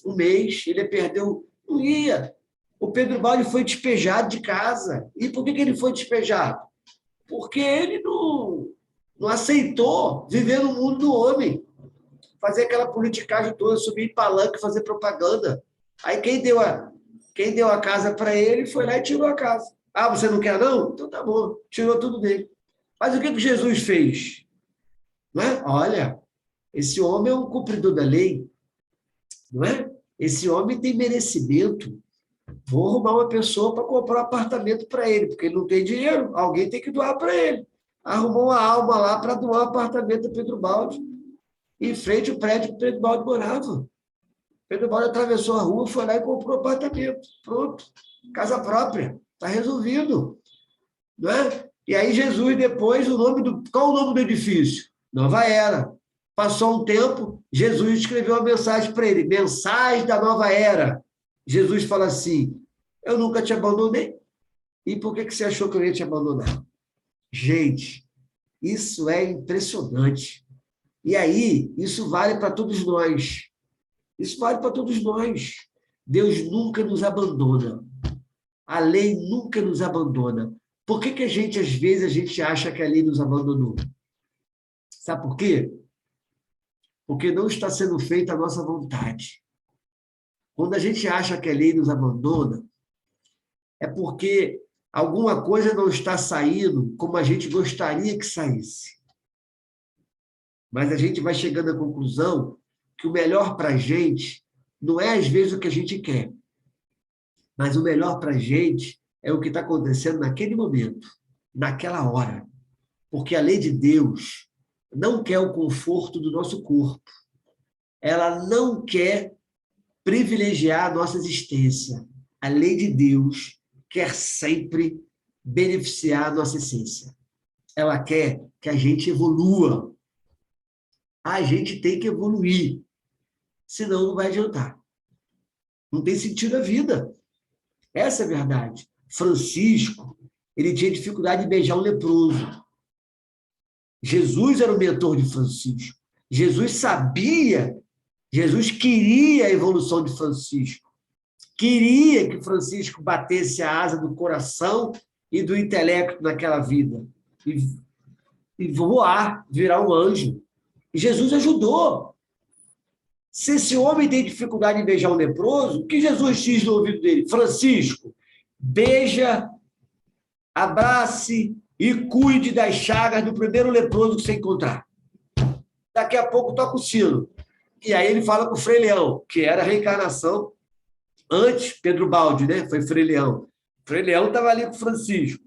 um mês, ele perdeu? Não ia. O Pedro Baldi foi despejado de casa. E por que ele foi despejado? Porque ele não aceitou viver no mundo do homem, fazer aquela politicagem toda, subir em palanque, fazer propaganda. Aí quem deu a casa para ele foi lá e tirou a casa. Ah, você não quer não? Então tá bom, tirou tudo dele. Mas o que Jesus fez? Não é? Olha, esse homem é um cumpridor da lei, não é? Esse homem tem merecimento. Vou arrumar uma pessoa para comprar um apartamento para ele, porque ele não tem dinheiro, alguém tem que doar para ele. Arrumou uma alma lá para doar um apartamento do Pedro Baldi, em frente ao prédio que o Pedro Baldi morava. Pedro Baldi atravessou a rua, foi lá e comprou um apartamento. Pronto, casa própria, está resolvido. Não é? E aí Jesus depois, qual o nome do edifício? Nova Era. Passou um tempo, Jesus escreveu uma mensagem para ele, mensagem da Nova Era. Jesus fala assim, eu nunca te abandonei. E por que você achou que eu ia te abandonar? Gente, isso é impressionante. E aí, isso vale para todos nós. Isso vale para todos nós. Deus nunca nos abandona. A lei nunca nos abandona. Por que às vezes, a gente acha que a lei nos abandonou? Sabe por quê? Porque não está sendo feita a nossa vontade. Quando a gente acha que a lei nos abandona, é porque alguma coisa não está saindo como a gente gostaria que saísse. Mas a gente vai chegando à conclusão que o melhor para a gente não é, às vezes, o que a gente quer, mas o melhor para a gente é o que está acontecendo naquele momento, naquela hora. Porque a lei de Deus não quer o conforto do nosso corpo. Ela não quer privilegiar a nossa existência. A lei de Deus quer sempre beneficiar a nossa essência. Ela quer que a gente evolua. A gente tem que evoluir, senão não vai adiantar. Não tem sentido a vida. Essa é a verdade. Francisco, ele tinha dificuldade de beijar um leproso. Jesus era o mentor de Francisco. Jesus sabia, Jesus queria a evolução de Francisco. Queria que Francisco batesse a asa do coração e do intelecto naquela vida. E voar, virar um anjo. E Jesus ajudou. Se esse homem tem dificuldade em beijar um leproso, o que Jesus diz no ouvido dele? Francisco, beija, abrace e cuide das chagas do primeiro leproso que você encontrar. Daqui a pouco toca o sino. E aí ele fala com o Frei Leão, que era a reencarnação antes, Pedro Baldi, né? Foi Frei Leão. Frei Leão estava ali com Francisco.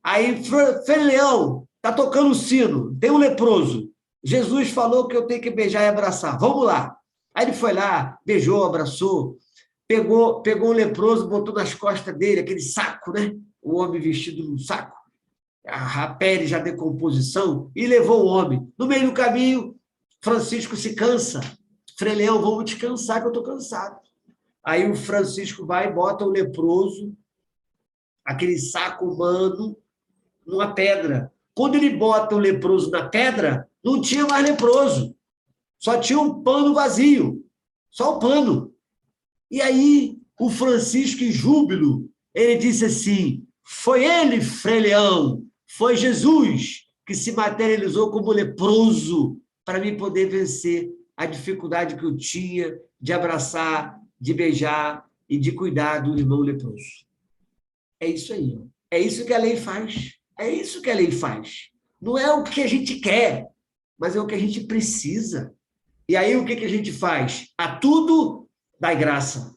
Aí, Frei Leão, tá tocando o sino, tem um leproso. Jesus falou que eu tenho que beijar e abraçar. Vamos lá. Aí ele foi lá, beijou, abraçou, pegou um leproso, botou nas costas dele, aquele saco, né? O homem vestido num saco, a pele já decomposição, e levou o homem. No meio do caminho, Francisco se cansa. Frei Leão, vamos descansar, que eu estou cansado. Aí o Francisco vai e bota o leproso, aquele saco humano, numa pedra. Quando ele bota o leproso na pedra, não tinha mais leproso. Só tinha um pano vazio. Só o pano. E aí, o Francisco, em júbilo, ele disse assim, foi ele, Frei Leão, foi Jesus que se materializou como leproso para mim poder vencer a dificuldade que eu tinha de abraçar, de beijar e de cuidar do irmão leproso. É isso aí. É isso que a lei faz. É isso que a lei faz. Não é o que a gente quer, mas é o que a gente precisa. E aí o que a gente faz? A tudo dá graça.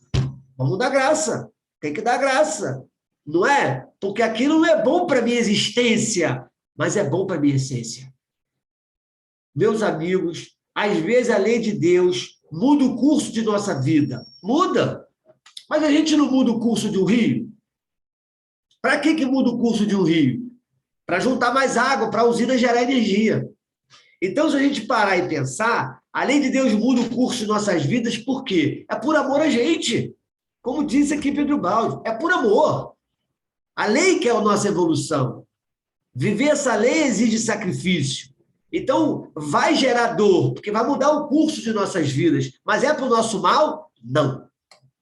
Vamos dar graça. Tem que dar graça. Não é? Porque aquilo não é bom para a minha existência, mas é bom para a minha essência. Meus amigos, às vezes a lei de Deus muda o curso de nossa vida. Muda. Mas a gente não muda o curso de um rio? Para que muda o curso de um rio? Para juntar mais água, para a usina gerar energia. Então, se a gente parar e pensar, a lei de Deus muda o curso de nossas vidas, por quê? É por amor a gente. Como disse aqui Pedro Baldi, é por amor. A lei que é a nossa evolução. Viver essa lei exige sacrifício. Então, vai gerar dor, porque vai mudar o curso de nossas vidas. Mas é para o nosso mal? Não.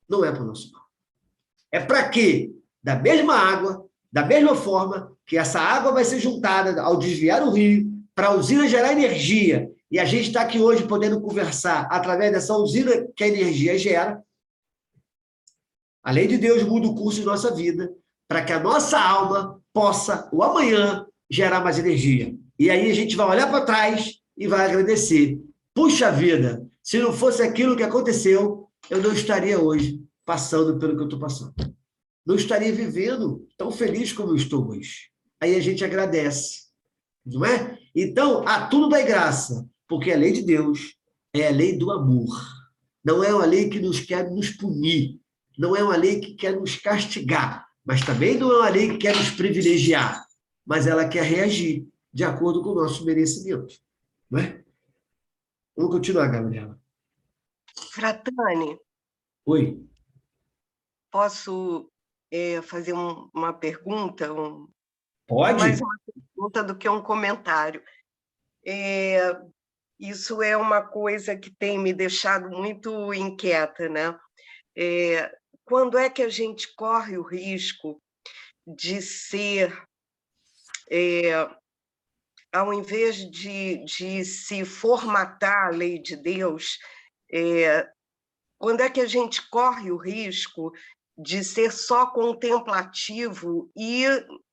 Não é para o nosso mal. É para quê? Da mesma água, da mesma forma que essa água vai ser juntada ao desviar o rio, para a usina gerar energia. E a gente está aqui hoje podendo conversar através dessa usina que a energia gera. A lei de Deus muda o curso de nossa vida para que a nossa alma possa, o amanhã, gerar mais energia. E aí a gente vai olhar para trás e vai agradecer. Puxa vida, se não fosse aquilo que aconteceu, eu não estaria hoje passando pelo que eu estou passando. Não estaria vivendo tão feliz como eu estou hoje. Aí a gente agradece, não é? Então, a tudo dá graça, porque a lei de Deus é a lei do amor. Não é uma lei que nos quer nos punir, não é uma lei que quer nos castigar, mas também não é uma lei que quer nos privilegiar, mas ela quer reagir de acordo com o nosso merecimento. Não é? Vamos continuar, Gabriela. Fratani, Oi. posso fazer uma pergunta? Pode? Mais uma pergunta do que um comentário. Isso é uma coisa que tem me deixado muito inquieta, né? Quando é que a gente corre o risco de ser, ao invés de se formatar a lei de Deus, quando é que a gente corre o risco de ser só contemplativo e,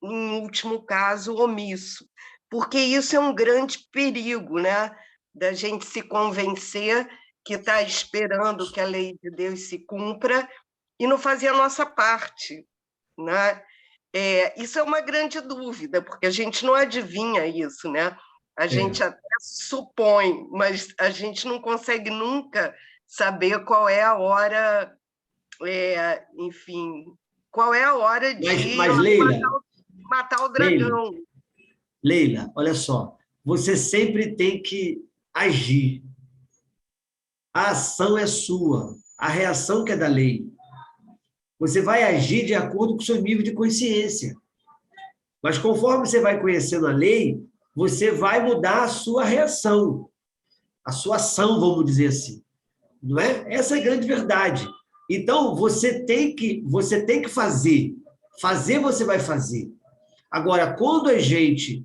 em último caso, omisso? Porque isso é um grande perigo, né? Da gente se convencer que está esperando que a lei de Deus se cumpra e não fazer a nossa parte, né? Isso é uma grande dúvida, porque a gente não adivinha isso, né? A gente até supõe, mas a gente não consegue nunca saber qual é a hora, enfim, qual é a hora de Mas Leila, matar o dragão. Leila, olha só, você sempre tem que agir. A ação é sua, a reação que é da lei. Você vai agir de acordo com o seu nível de consciência. Mas conforme você vai conhecendo a lei, você vai mudar a sua reação, a sua ação, vamos dizer assim. Não é? Essa é a grande verdade. Então, você tem que fazer. Fazer, você vai fazer. Agora, quando a gente,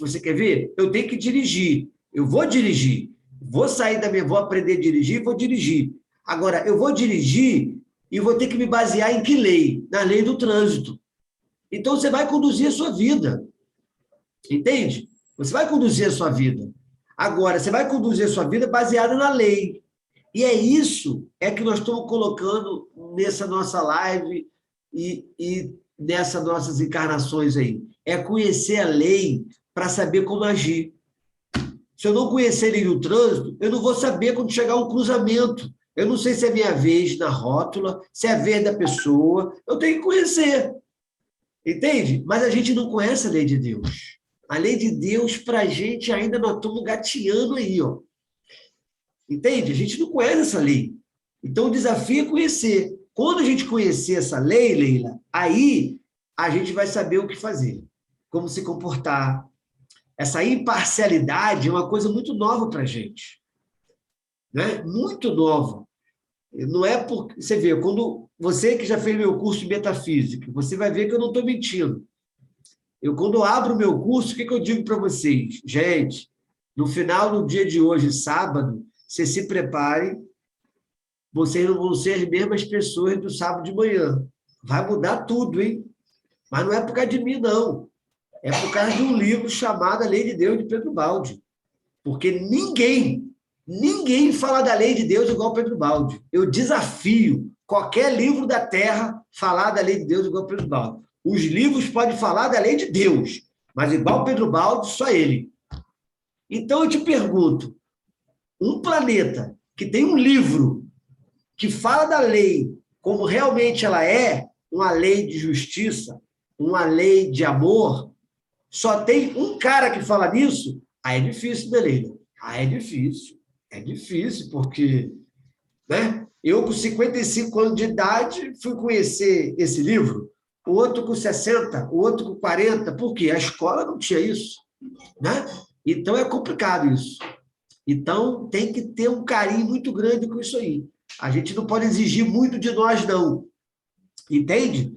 você quer ver? Eu tenho que dirigir. Eu vou dirigir. Vou sair vou aprender a dirigir e vou dirigir. Agora, eu vou dirigir e vou ter que me basear em que lei? Na lei do trânsito. Então, você vai conduzir a sua vida. Entende? Você vai conduzir a sua vida. Agora, você vai conduzir a sua vida baseada na lei. E é isso que nós estamos colocando nessa nossa live e nessas nossas encarnações aí. É conhecer a lei para saber como agir. Se eu não conhecer a lei do trânsito, eu não vou saber quando chegar um cruzamento. Eu não sei se é minha vez na rótula, se é a vez da pessoa. Eu tenho que conhecer. Entende? Mas a gente não conhece a lei de Deus. A lei de Deus, para a gente, ainda nós estamos gateando aí, ó. Entende? A gente não conhece essa lei. Então, o desafio é conhecer. Quando a gente conhecer essa lei, Leila, aí a gente vai saber o que fazer, como se comportar. Essa imparcialidade é uma coisa muito nova para a gente. Né? Muito nova. Não é porque... Você vê, quando você que já fez meu curso de metafísica, você vai ver que eu não estou mentindo. Quando eu abro o meu curso, o que eu digo para vocês? Gente, no final do dia de hoje, sábado, vocês se preparem, vocês não vão ser as mesmas pessoas do sábado de manhã. Vai mudar tudo, hein? Mas não é por causa de mim, não. É por causa de um livro chamado A Lei de Deus, de Pedro Baldi. Porque ninguém fala da Lei de Deus igual Pedro Baldi. Eu desafio qualquer livro da Terra falar da Lei de Deus igual Pedro Baldi. Os livros podem falar da Lei de Deus, mas igual Pedro Baldi, só ele. Então, eu te pergunto, um planeta que tem um livro que fala da lei como realmente ela é, uma lei de justiça, uma lei de amor, só tem um cara que fala nisso, aí é difícil, né, Leila? É difícil. É difícil, porque... Né? Eu, com 55 anos de idade, fui conhecer esse livro, o outro com 60, o outro com 40, por quê? A escola não tinha isso. Né? Então, é complicado isso. Então, tem que ter um carinho muito grande com isso aí. A gente não pode exigir muito de nós, não. Entende?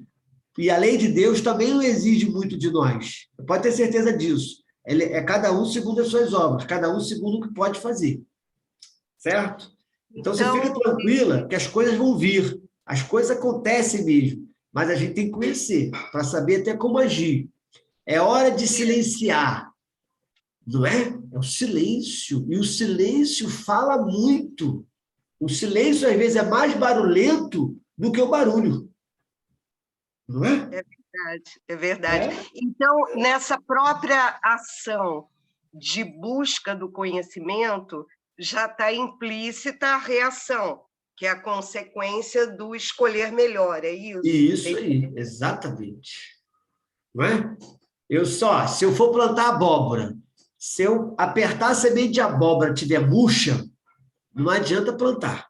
E a lei de Deus também não exige muito de nós. Pode ter certeza disso. É cada um segundo as suas obras, cada um segundo o que pode fazer. Certo? Então, você fica tranquila que as coisas vão vir. As coisas acontecem mesmo. Mas a gente tem que conhecer, para saber até como agir. É hora de silenciar. Não é? É o silêncio. E o silêncio fala muito. O silêncio, às vezes, é mais barulhento do que o barulho. Não é? É verdade, é verdade. É? Então, nessa própria ação de busca do conhecimento, já está implícita a reação, que é a consequência do escolher melhor, é isso? Isso aí, exatamente. Não é? Se eu for plantar abóbora, se eu apertar a semente de abóbora e tiver murcha, não adianta plantar.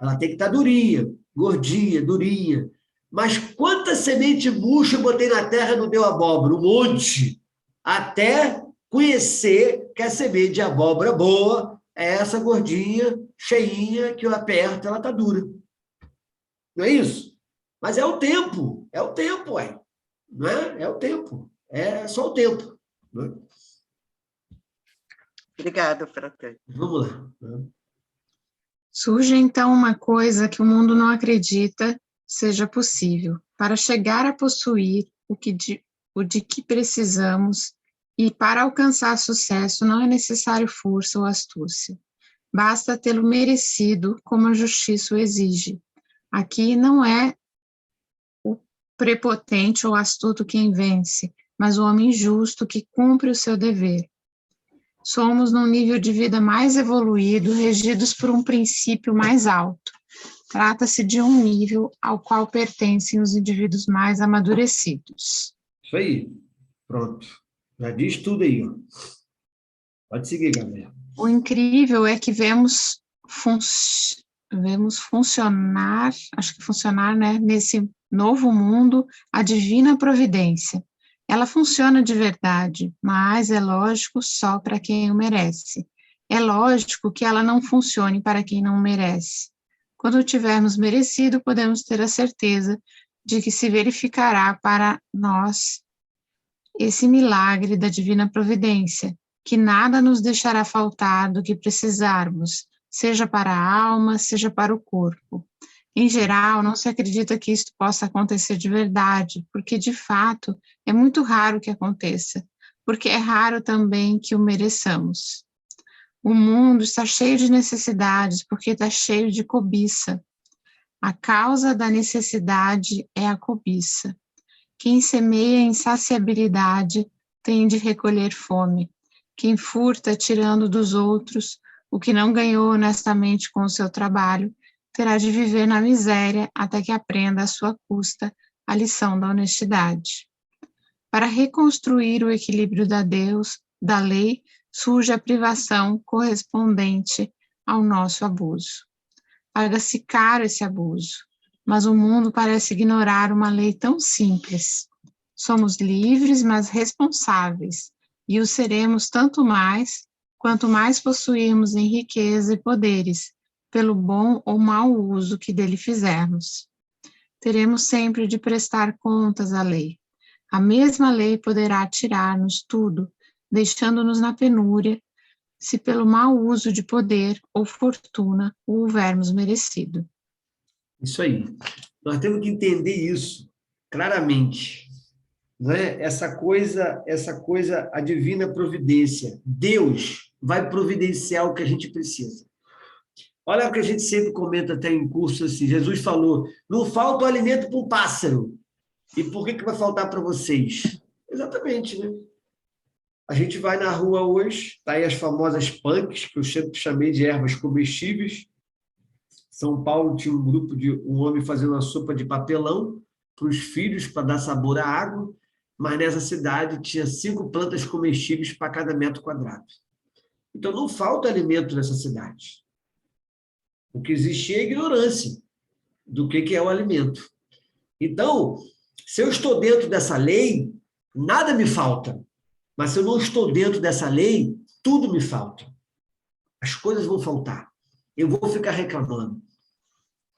Ela tem que estar durinha, gordinha, durinha. Mas quanta semente murcha eu botei na terra e não deu abóbora? Um monte. Até conhecer que a semente de abóbora boa é essa gordinha, cheinha, que eu aperto, ela está dura. Não é isso? Mas é o tempo, ué. Não é? É o tempo. É só o tempo. Não é? Obrigada, Fratelli. Vamos lá. Surge, então, uma coisa que o mundo não acredita seja possível. Para chegar a possuir o de que precisamos e para alcançar sucesso não é necessário força ou astúcia. Basta tê-lo merecido como a justiça o exige. Aqui não é o prepotente ou astuto quem vence, mas o homem justo que cumpre o seu dever. Somos num nível de vida mais evoluído, regidos por um princípio mais alto. Trata-se de um nível ao qual pertencem os indivíduos mais amadurecidos. Isso aí. Pronto. Já diz tudo aí. Ó. Pode seguir, Gabriel. O incrível é que vemos funcionar, acho que funcionar, né, nesse novo mundo, a divina providência. Ela funciona de verdade, mas é lógico só para quem o merece. É lógico que ela não funcione para quem não merece. Quando tivermos merecido, podemos ter a certeza de que se verificará para nós esse milagre da divina providência, que nada nos deixará faltar do que precisarmos, seja para a alma, seja para o corpo. Em geral, não se acredita que isto possa acontecer de verdade, porque, de fato, é muito raro que aconteça, porque é raro também que o mereçamos. O mundo está cheio de necessidades, porque está cheio de cobiça. A causa da necessidade é a cobiça. Quem semeia insaciabilidade tem de recolher fome. Quem furta tirando dos outros o que não ganhou honestamente com o seu trabalho, terá de viver na miséria até que aprenda à sua custa a lição da honestidade. Para reconstruir o equilíbrio da lei, surge a privação correspondente ao nosso abuso. Paga-se caro esse abuso, mas o mundo parece ignorar uma lei tão simples. Somos livres, mas responsáveis, e o seremos tanto mais, quanto mais possuirmos em riqueza e poderes, pelo bom ou mau uso que dele fizermos. Teremos sempre de prestar contas à lei. A mesma lei poderá tirar-nos tudo, deixando-nos na penúria, se pelo mau uso de poder ou fortuna o houvermos merecido. Isso aí. Nós temos que entender isso claramente. Não é? Essa coisa, a divina providência. Deus vai providenciar o que a gente precisa. Olha o que a gente sempre comenta até em curso assim. Jesus falou, não falta o alimento para um pássaro. E por que vai faltar para vocês? Exatamente, né? A gente vai na rua hoje, tá aí as famosas punks, que eu sempre chamei de ervas comestíveis. São Paulo tinha um grupo de um homem fazendo uma sopa de papelão para os filhos, para dar sabor à água, mas nessa cidade tinha 5 plantas comestíveis para cada metro quadrado. Então não falta alimento nessa cidade. O que existe é a ignorância do que é o alimento. Então, se eu estou dentro dessa lei, nada me falta. Mas se eu não estou dentro dessa lei, tudo me falta. As coisas vão faltar. Eu vou ficar reclamando.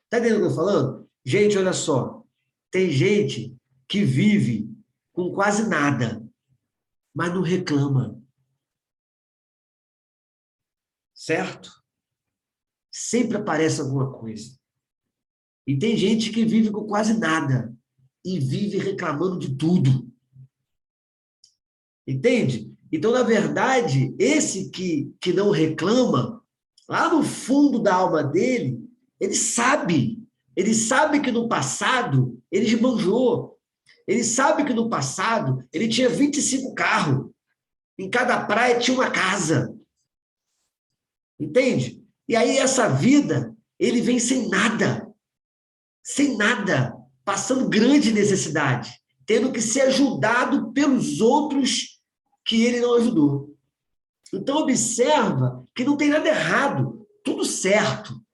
Está entendendo o que eu estou falando? Gente, olha só. Tem gente que vive com quase nada, mas não reclama. Certo? Sempre aparece alguma coisa. E tem gente que vive com quase nada e vive reclamando de tudo. Entende? Então, na verdade, esse que não reclama, lá no fundo da alma dele, ele sabe que no passado ele esbanjou, ele sabe que no passado ele tinha 25 carros, em cada praia tinha uma casa. Entende? E aí essa vida, ele vem sem nada, passando grande necessidade, tendo que ser ajudado pelos outros que ele não ajudou. Então, observa que não tem nada errado, tudo certo,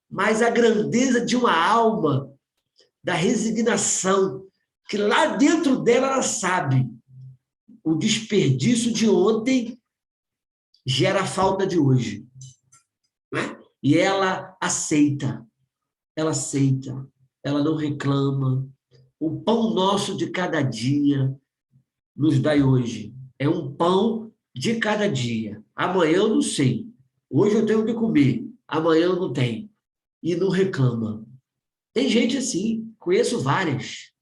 mas a grandeza de uma alma, da resignação, que lá dentro dela ela sabe, o desperdício de ontem gera a falta de hoje. Né? E ela aceita, ela não reclama. O pão nosso de cada dia nos dai hoje. É um pão de cada dia. Amanhã eu não sei. Hoje eu tenho que comer. Amanhã eu não tenho. E não reclama. Tem gente assim. Conheço várias.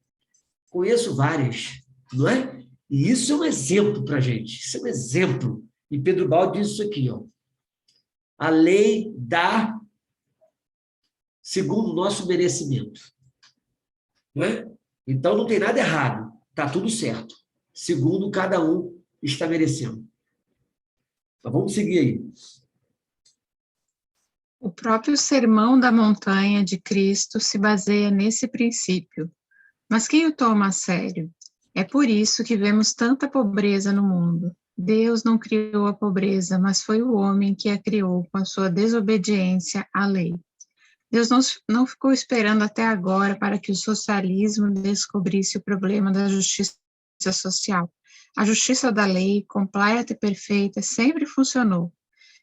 Não é? E isso é um exemplo para a gente. Isso é um exemplo. E Pedro Baldi diz isso aqui. Ó. A lei dá segundo o nosso merecimento. Não é? Então não tem nada errado. Está tudo certo. Segundo cada um está merecendo. Então, vamos seguir aí. O próprio Sermão da Montanha de Cristo se baseia nesse princípio. Mas quem o toma a sério? É por isso que vemos tanta pobreza no mundo. Deus não criou a pobreza, mas foi o homem que a criou com a sua desobediência à lei. Deus não ficou esperando até agora para que o socialismo descobrisse o problema da justiça social. A justiça da lei, completa e perfeita, sempre funcionou.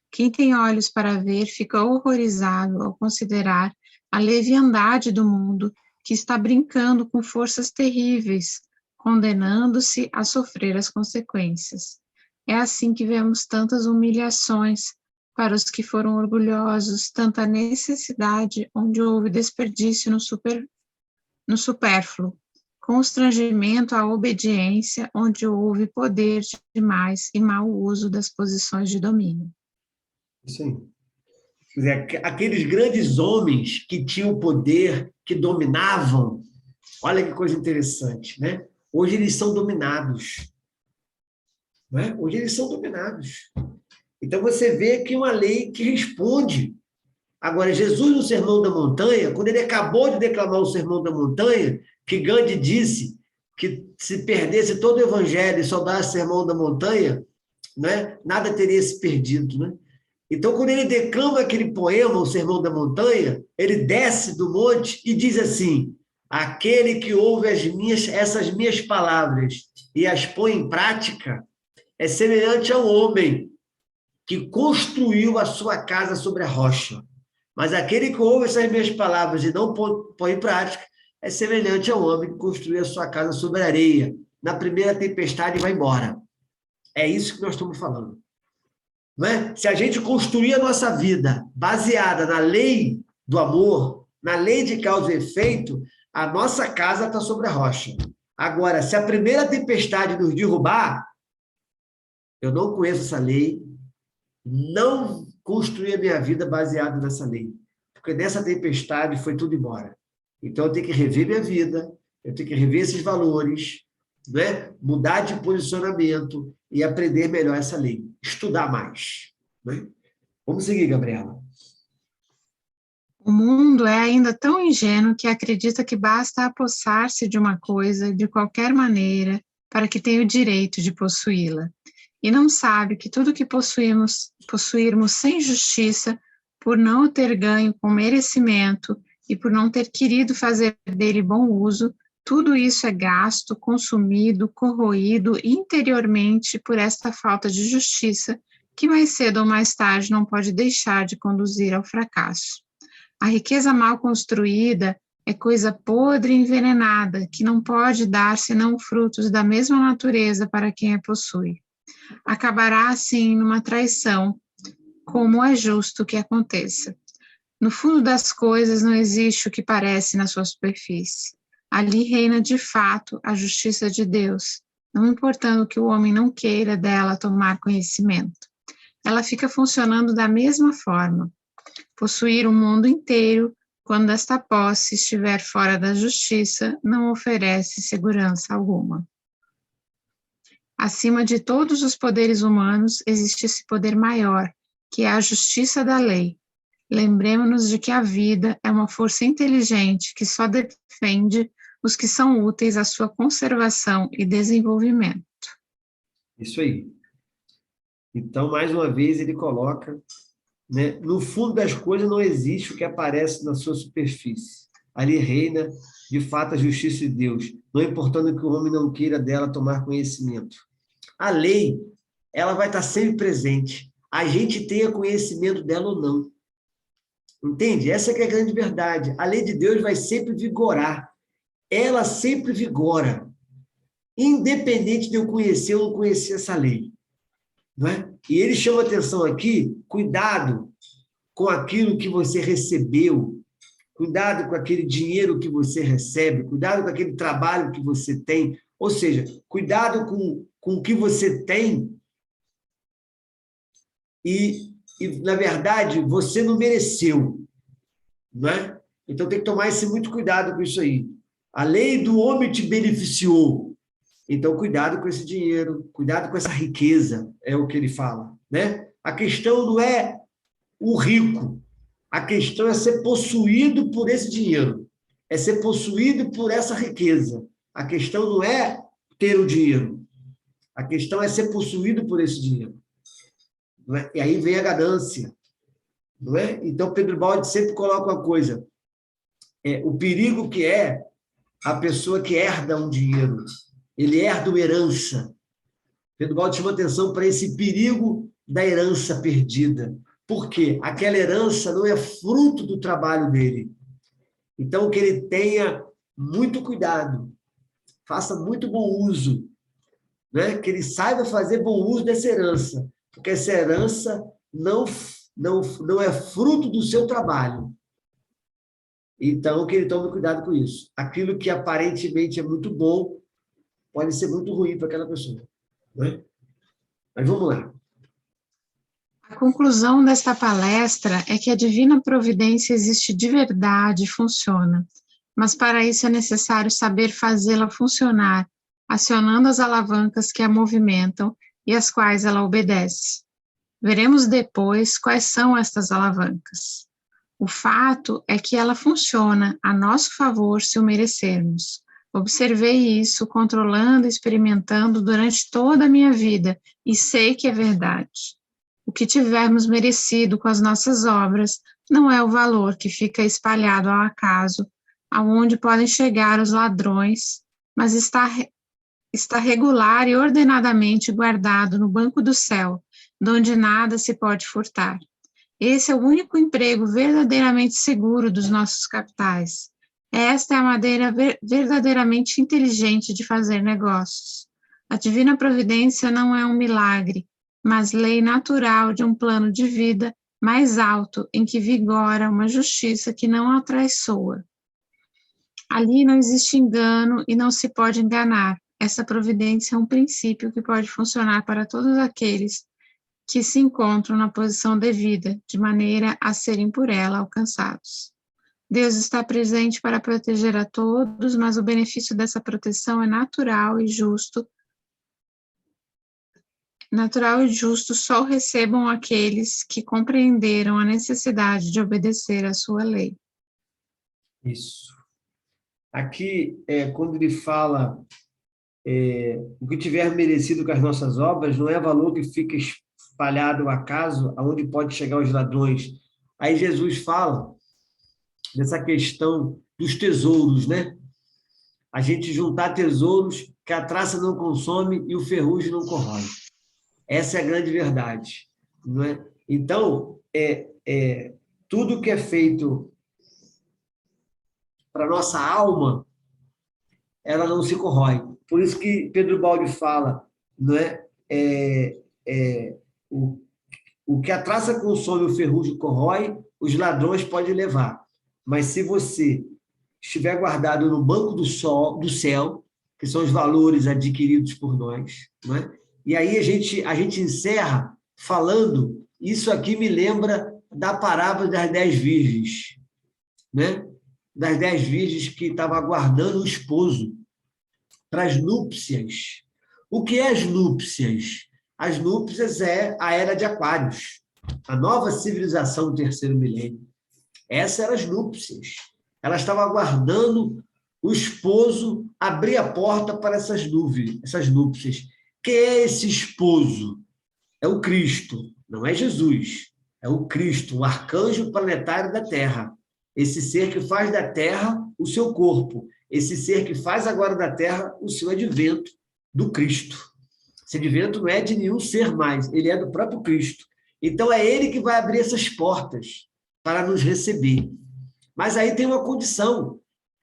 Quem tem olhos para ver fica horrorizado ao considerar a leviandade do mundo que está brincando com forças terríveis, condenando-se a sofrer as consequências. É assim que vemos tantas humilhações para os que foram orgulhosos, tanta necessidade onde houve desperdício no supérfluo, constrangimento à obediência onde houve poder demais e mau uso das posições de domínio. Isso aí. Quer dizer, aqueles grandes homens que tinham poder, que dominavam, olha que coisa interessante, né? Hoje eles são dominados. Não é? Hoje eles são dominados. Então você vê que uma lei que responde. Agora, Jesus no Sermão da Montanha, quando ele acabou de declamar o Sermão da Montanha, que Gandhi disse que se perdesse todo o Evangelho e só desse o Sermão da Montanha, né, nada teria se perdido, né? Então, quando ele declama aquele poema, o Sermão da Montanha, ele desce do monte e diz assim: aquele que ouve essas minhas palavras e as põe em prática é semelhante ao homem que construiu a sua casa sobre a rocha. Mas aquele que ouve essas minhas palavras e não põe em prática é semelhante ao homem que construiu a sua casa sobre a areia. Na primeira tempestade vai embora. É isso que nós estamos falando. Não é? Se a gente construir a nossa vida baseada na lei do amor, na lei de causa e efeito, a nossa casa está sobre a rocha. Agora, se a primeira tempestade nos derrubar, eu não conheço essa lei, não construí a minha vida baseada nessa lei, porque nessa tempestade foi tudo embora. Então, eu tenho que rever minha vida, eu tenho que rever esses valores, né? Mudar de posicionamento e aprender melhor essa lei, estudar mais. Né? Vamos seguir, Gabriela. O mundo é ainda tão ingênuo que acredita que basta apossar-se de uma coisa de qualquer maneira para que tenha o direito de possuí-la. E não sabe que tudo que possuirmos sem justiça, por não o ter ganho com merecimento e por não ter querido fazer dele bom uso, tudo isso é gasto, consumido, corroído interiormente por esta falta de justiça, que mais cedo ou mais tarde não pode deixar de conduzir ao fracasso. A riqueza mal construída é coisa podre e envenenada, que não pode dar senão frutos da mesma natureza para quem a possui. Acabará, assim, numa traição, como é justo que aconteça. No fundo das coisas não existe o que parece na sua superfície. Ali reina de fato a justiça de Deus, não importando que o homem não queira dela tomar conhecimento. Ela fica funcionando da mesma forma. Possuir o mundo inteiro, quando esta posse estiver fora da justiça, não oferece segurança alguma. Acima de todos os poderes humanos, existe esse poder maior, que é a justiça da lei. Lembremos-nos de que a vida é uma força inteligente que só defende os que são úteis à sua conservação e desenvolvimento. Isso aí. Então, mais uma vez, ele coloca, né, no fundo das coisas não existe o que aparece na sua superfície. Ali reina, de fato, a justiça de Deus, não importando que o homem não queira dela tomar conhecimento. A lei, ela vai estar sempre presente. A gente tenha conhecimento dela ou não. Entende? Essa que é a grande verdade. A lei de Deus vai sempre vigorar. Ela sempre vigora. Independente de eu conhecer ou não conhecer essa lei. Não é? E ele chama atenção aqui, cuidado com aquilo que você recebeu, cuidado com aquele dinheiro que você recebe, cuidado com aquele trabalho que você tem, ou seja, cuidado com o que você tem e, na verdade, você não mereceu, não é? Então tem que tomar muito cuidado com isso aí. A lei do homem te beneficiou, então cuidado com esse dinheiro, cuidado com essa riqueza, é o que ele fala, né? A questão não é o rico, a questão é ser possuído por esse dinheiro, é ser possuído por essa riqueza. A questão não é ter o dinheiro, A questão é ser possuído por esse dinheiro. Não é? E aí vem a ganância. Não é? Então, Pedro Baldi sempre coloca uma coisa. O perigo que é a pessoa que herda um dinheiro. Ele herda uma herança. Pedro Baldi chama atenção para esse perigo da herança perdida. Por quê? Aquela herança não é fruto do trabalho dele. Então, que ele tenha muito cuidado, faça muito bom uso, né? Que ele saiba fazer bom uso dessa herança, porque essa herança não é fruto do seu trabalho. Então, que ele tome cuidado com isso. Aquilo que aparentemente é muito bom pode ser muito ruim para aquela pessoa. Né? Mas vamos lá. A conclusão desta palestra é que a divina providência existe de verdade e funciona, mas para isso é necessário saber fazê-la funcionar, acionando as alavancas que a movimentam e às quais ela obedece. Veremos depois quais são estas alavancas. O fato é que ela funciona a nosso favor se o merecermos. Observei isso controlando e experimentando durante toda a minha vida e sei que é verdade. O que tivermos merecido com as nossas obras não é o valor que fica espalhado ao acaso, aonde podem chegar os ladrões, mas está regular e ordenadamente guardado no banco do céu, donde nada se pode furtar. Esse é o único emprego verdadeiramente seguro dos nossos capitais. Esta é a maneira verdadeiramente inteligente de fazer negócios. A divina providência não é um milagre, mas lei natural de um plano de vida mais alto em que vigora uma justiça que não atraiçoa. Ali não existe engano e não se pode enganar. Essa providência é um princípio que pode funcionar para todos aqueles que se encontram na posição devida, de maneira a serem por ela alcançados. Deus está presente para proteger a todos, mas o benefício dessa proteção é natural e justo só o recebam aqueles que compreenderam a necessidade de obedecer à sua lei. Isso. Aqui, quando ele fala o que tiver merecido com as nossas obras, não é valor que fica espalhado ao acaso, aonde pode chegar os ladrões. Aí Jesus fala dessa questão dos tesouros, né? A gente juntar tesouros que a traça não consome e o ferrugem não corrói. Essa é a grande verdade, não é? Então, tudo que é feito para a nossa alma, ela não se corrói. Por isso que Pedro Baldi fala, não é? O que a traça consome, o ferrugem corrói, os ladrões podem levar. Mas se você estiver guardado no banco do céu, que são os valores adquiridos por nós, não é? E aí a gente encerra falando, isso aqui me lembra da parábola das 10 virgens, né? Das 10 virgens que estavam aguardando o esposo para as núpcias. O que é as núpcias? As núpcias é a era de Aquários, a nova civilização do terceiro milênio. Essas eram as núpcias. Elas estavam aguardando o esposo abrir a porta para essas núpcias. Quem é esse esposo? É o Cristo, não é Jesus. É o Cristo, o arcanjo planetário da Terra. Esse ser que faz da Terra o seu corpo. Esse ser que faz agora da Terra o seu advento do Cristo. Esse advento não é de nenhum ser mais, ele é do próprio Cristo. Então, é ele que vai abrir essas portas para nos receber. Mas aí tem uma condição.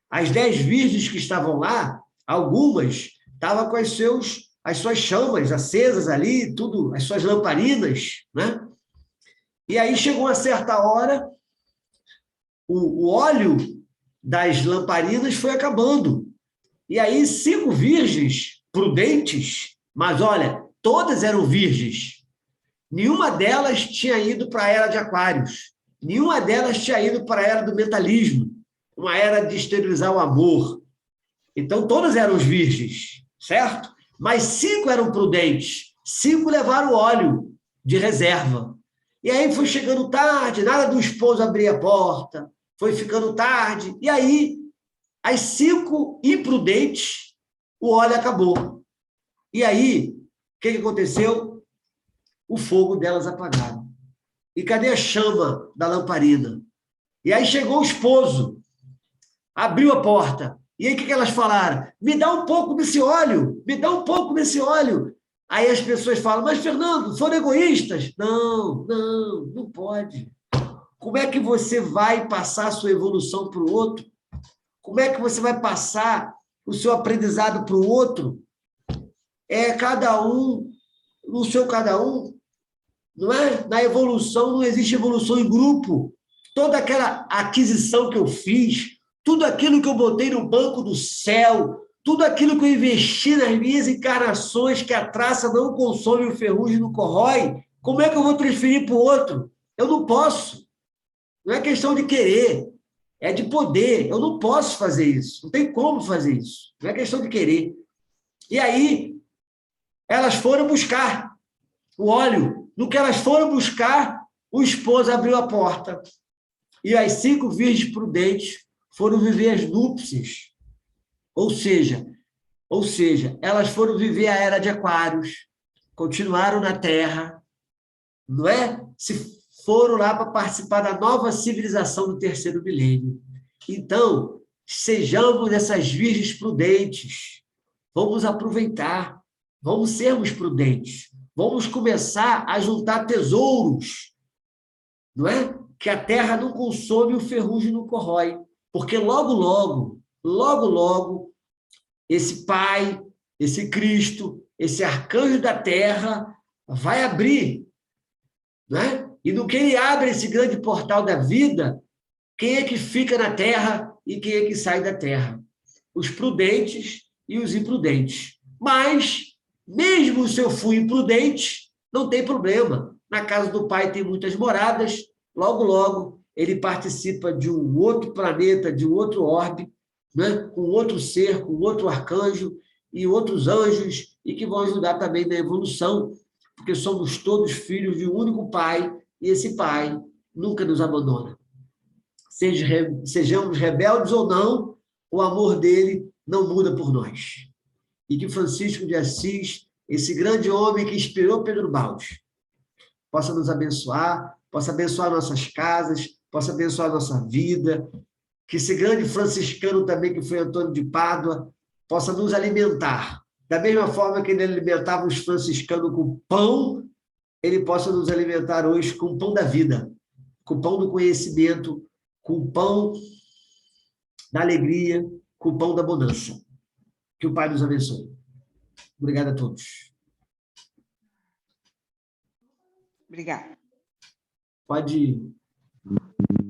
As 10 virgens que estavam lá, algumas estavam com as suas chamas acesas ali, tudo, as suas lamparinas, né? E aí chegou uma certa hora, o óleo das lamparinas foi acabando. E aí 5 virgens prudentes, mas olha, todas eram virgens. Nenhuma delas tinha ido para a era de Aquários. Nenhuma delas tinha ido para a era do mentalismo, uma era de esterilizar o amor. Então, todas eram virgens, certo? Mas 5 eram prudentes, 5 levaram óleo de reserva. E aí foi chegando tarde, nada do esposo abrir a porta, foi ficando tarde, e aí, as 5 imprudentes, o óleo acabou. E aí, que aconteceu? O fogo delas apagaram. E cadê a chama da lamparina? E aí chegou o esposo, abriu a porta. E aí o que elas falaram? Me dá um pouco desse óleo, me dá um pouco desse óleo. Aí as pessoas falam, mas Fernando, foram egoístas? Não, não, não pode. Como é que você vai passar a sua evolução para o outro? Como é que você vai passar o seu aprendizado para o outro? É cada um, no seu cada um, não é? Na evolução não existe evolução em grupo. Toda aquela aquisição que eu fiz, tudo aquilo que eu botei no banco do céu, tudo aquilo que eu investi nas minhas encarnações, que a traça não consome, o ferrugem não corrói, como é que eu vou transferir para o outro? Eu não posso. Não é questão de querer, é de poder. Eu não posso fazer isso, não tem como fazer isso. Não é questão de querer. E aí, elas foram buscar o óleo. No que elas foram buscar, o esposo abriu a porta. E as 5 virgens prudentes foram viver as núpcias. Ou seja, elas foram viver a era de Aquários, continuaram na Terra, não é? Se foram lá para participar da nova civilização do 3º milênio. Então, sejamos essas virgens prudentes. Vamos aproveitar, vamos sermos prudentes. Vamos começar a juntar tesouros, não é? Que a terra não consome, o ferrugem não corrói. Porque logo, logo, esse Pai, esse Cristo, esse arcanjo da terra vai abrir, não é? E no que ele abre esse grande portal da vida, quem é que fica na terra e quem é que sai da terra? Os prudentes e os imprudentes. Mas, mesmo se eu fui imprudente, não tem problema. Na casa do Pai tem muitas moradas, logo, ele participa de um outro planeta, de um outro orbe, né? Com outro ser, com outro arcanjo e outros anjos, e que vão ajudar também na evolução, porque somos todos filhos de um único Pai, e esse Pai nunca nos abandona. Sejamos rebeldes ou não, o amor dele não muda por nós. E que Francisco de Assis, esse grande homem que inspirou Pedro Baldi, possa nos abençoar, possa abençoar nossas casas, possa abençoar nossa vida, que esse grande franciscano também, que foi Antônio de Pádua, possa nos alimentar. Da mesma forma que ele alimentava os franciscanos com pão, ele possa nos alimentar hoje com o pão da vida, com o pão do conhecimento, com o pão da alegria, com o pão da bonança. Que o Pai nos abençoe. Obrigado a todos. Obrigada. Pode ir.